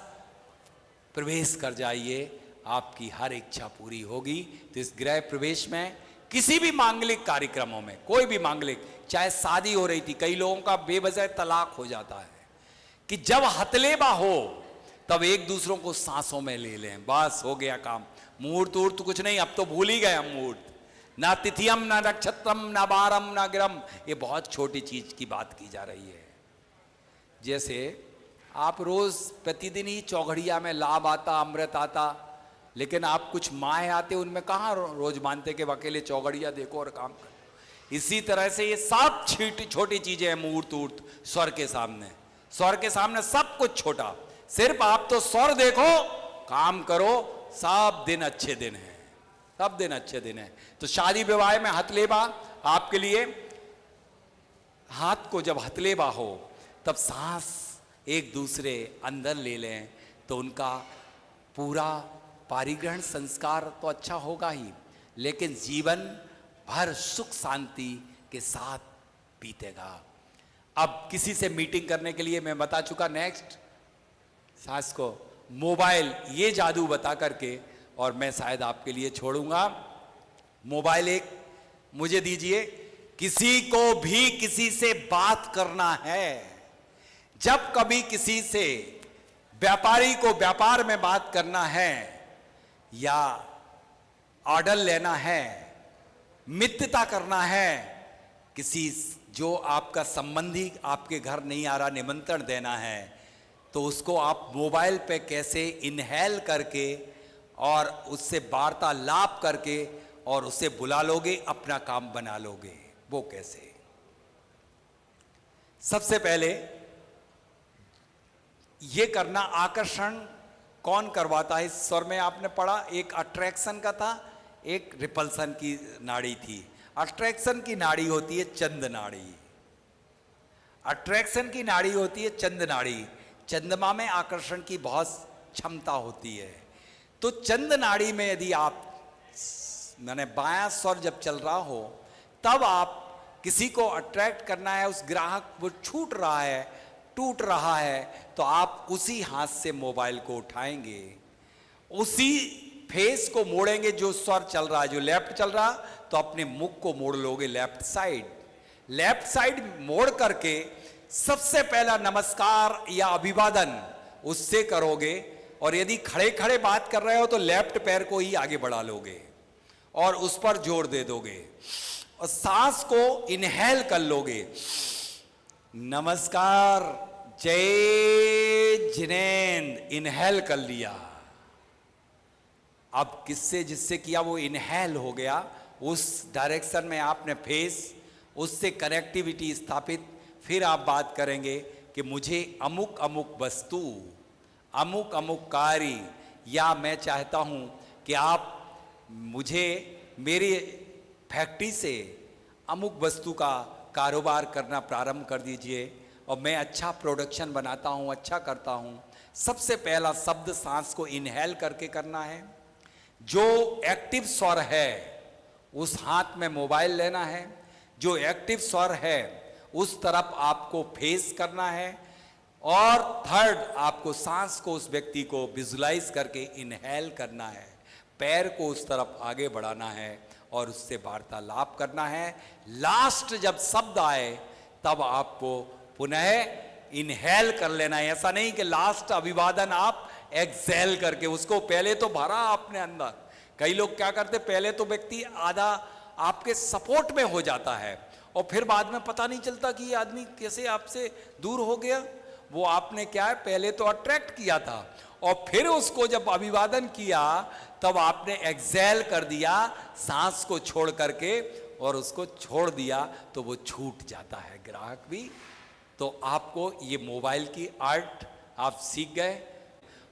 प्रवेश कर जाइए, आपकी हर इच्छा पूरी होगी। तो इस गृह प्रवेश में किसी भी मांगलिक कार्यक्रमों में, कोई भी मांगलिक, चाहे शादी हो रही थी, कई लोगों का बेवजह तलाक हो जाता है, कि जब हथलेबा हो तब एक दूसरों को सांसों में ले लें, बस हो गया काम। मुहूर्त उहूर्त कुछ नहीं, अब तो भूल ही गए हम मुहूर्त, ना तिथियम ना नक्षत्रम ना बारम ना ग्रम, ये बहुत छोटी चीज की बात की जा रही है। जैसे आप रोज प्रतिदिन ही चौघड़िया में लाभ आता, अमृत आता, लेकिन आप कुछ माह आते उनमें कहाँ रोज मानते कि अकेले चौघड़िया देखो और काम करो। इसी तरह से ये सब छोटी चीजें हैं, मुहूर्त उहूर्त स्वर के सामने, स्वर के सामने सब कुछ छोटा। सिर्फ आप तो स्वर देखो, काम करो, सब दिन अच्छे दिन हैं, सब दिन अच्छे दिन हैं। तो शादी विवाह में हथलेबा आपके लिए, हाथ को जब हथलेबा हो तब सांस एक दूसरे अंदर ले लें तो उनका पूरा पारिग्रहण संस्कार तो अच्छा होगा ही, लेकिन जीवन भर सुख शांति के साथ बीतेगा। अब किसी से मीटिंग करने के लिए मैं बता चुका, नेक्स्ट सांस को मोबाइल, ये जादू बता करके और मैं शायद आपके लिए छोड़ूंगा। मोबाइल एक मुझे दीजिए। किसी को भी किसी से बात करना है, जब कभी किसी से व्यापारी को व्यापार में बात करना है या ऑर्डर लेना है, मित्रता करना है, किसी जो आपका संबंधी आपके घर नहीं आ रहा, निमंत्रण देना है, तो उसको आप मोबाइल पे कैसे इनहेल करके और उससे वार्तालाप करके और उसे बुला लोगे, अपना काम बना लोगे, वो कैसे? सबसे पहले ये करना, आकर्षण कौन करवाता है? इस स्वर में आपने पढ़ा, एक अट्रैक्शन का था, एक रिपल्सन की नाड़ी थी। अट्रैक्शन की नाड़ी होती है चंद नाड़ी, अट्रैक्शन की नाड़ी होती है चंद नाड़ी। चंद्रमा में आकर्षण की बहुत क्षमता होती है। तो चंद नाड़ी में यदि आप, मैंने बायां स्वर जब चल रहा हो, तब आप किसी को अट्रैक्ट करना है, उस ग्राहक वो छूट रहा है, टूट रहा है, तो आप उसी हाथ से मोबाइल को उठाएंगे, उसी फेस को मोड़ेंगे जो स्वर चल रहा है, जो लेफ्ट चल रहा, तो अपने मुख को मोड़ लोगे लेफ्ट साइड। लेफ्ट साइड मोड़ करके सबसे पहला नमस्कार या अभिवादन उससे करोगे, और यदि खड़े खड़े बात कर रहे हो तो लेफ्ट पैर को ही आगे बढ़ा लोगे और उस पर जोर दे दोगे और सांस को इनहेल कर लोगे। नमस्कार, जय जिनेंद्र, इनहेल कर लिया। अब किससे जिससे किया वो इनहेल हो गया, उस डायरेक्शन में आपने फेस, उससे कनेक्टिविटी स्थापित। फिर आप बात करेंगे कि मुझे अमुक अमुक वस्तु, अमुक अमुक कार्य, या मैं चाहता हूं कि आप मुझे मेरी फैक्ट्री से अमुक वस्तु का कारोबार करना प्रारंभ कर दीजिए और मैं अच्छा प्रोडक्शन बनाता हूं, अच्छा करता हूं। सबसे पहला शब्द सांस को इनहेल करके करना है। जो एक्टिव स्वर है उस हाथ में मोबाइल लेना है, जो एक्टिव स्वर है उस तरफ आपको फेस करना है, और थर्ड आपको सांस को, उस व्यक्ति को विजुलाइज करके इनहेल करना है, पैर को उस तरफ आगे बढ़ाना है और उससे वार्तालाप करना है। लास्ट जब शब्द आए तब आपको पुनः इनहेल कर लेना है। ऐसा नहीं कि लास्ट अभिवादन आप एक्सेल करके उसको, पहले तो भरा आपने अंदर। कई लोग क्या करते, पहले तो व्यक्ति आधा आपके सपोर्ट में हो जाता है और फिर बाद में पता नहीं चलता कि ये आदमी कैसे आपसे दूर हो गया। वो आपने क्या है, पहले तो अट्रैक्ट किया था और फिर उसको जब अभिवादन किया तब आपने एक्सेल कर दिया, सांस को छोड़ करके, और उसको छोड़ दिया तो वो छूट जाता है ग्राहक भी। तो आपको ये मोबाइल की आर्ट आप सीख गए।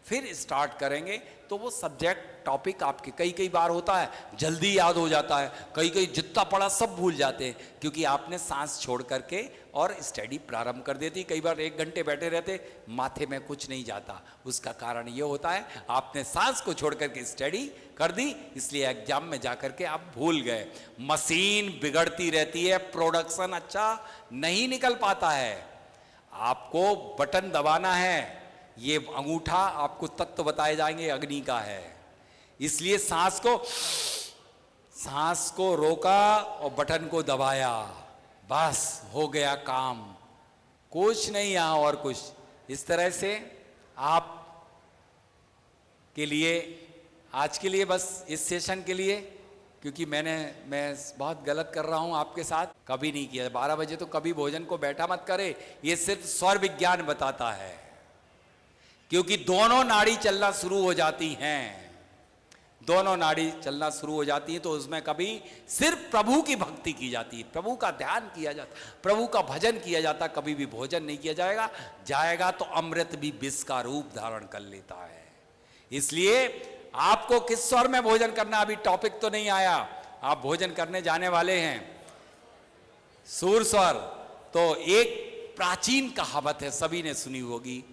फिर स्टार्ट करेंगे तो वो सब्जेक्ट टॉपिक आपके कई बार होता है जल्दी याद हो जाता है, कई जितना पढ़ा सब भूल जाते हैं, क्योंकि आपने सांस छोड़ करके और स्टडी प्रारंभ कर देती। कई बार 1 घंटे बैठे रहते, माथे में कुछ नहीं जाता। उसका कारण ये होता है आपने सांस को छोड़ करके स्टडी कर दी, इसलिए एग्जाम में जाकर के आप भूल गए। मशीन बिगड़ती रहती है, प्रोडक्शन अच्छा नहीं निकल पाता है। आपको बटन दबाना है, ये अंगूठा आपको तत्व बताए जाएंगे अग्नि का है, इसलिए सांस को रोका और बटन को दबाया, बस हो गया काम, कुछ नहीं यहां और कुछ। इस तरह से आप के लिए आज के लिए बस इस सेशन के लिए, क्योंकि मैं बहुत गलत कर रहा हूं आपके साथ, कभी नहीं किया 12 बजे तो कभी भोजन को बैठा मत करे, ये सिर्फ स्वर विज्ञान बताता है, क्योंकि दोनों नाड़ी चलना शुरू हो जाती हैं, दोनों नाड़ी चलना शुरू हो जाती हैं, तो उसमें कभी सिर्फ प्रभु की भक्ति की जाती है, प्रभु का ध्यान किया जाता, प्रभु का भजन किया जाता, कभी भी भोजन नहीं किया जाएगा तो अमृत भी विष का रूप धारण कर लेता है। इसलिए आपको किस स्वर में भोजन करना, अभी टॉपिक तो नहीं आया, आप भोजन करने जाने वाले हैं सूर स्वर। तो एक प्राचीन कहावत है, सभी ने सुनी होगी,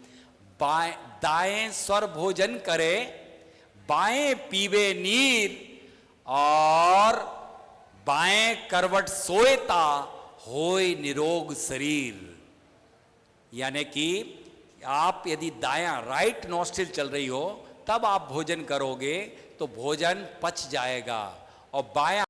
दाएं स्वर भोजन करे, बाएं पीवे नीर, और बाएं करवट सोएता होय निरोग शरीर। यानी कि आप यदि दायां राइट नॉस्ट्रिल चल रही हो तब आप भोजन करोगे तो भोजन पच जाएगा, और बायां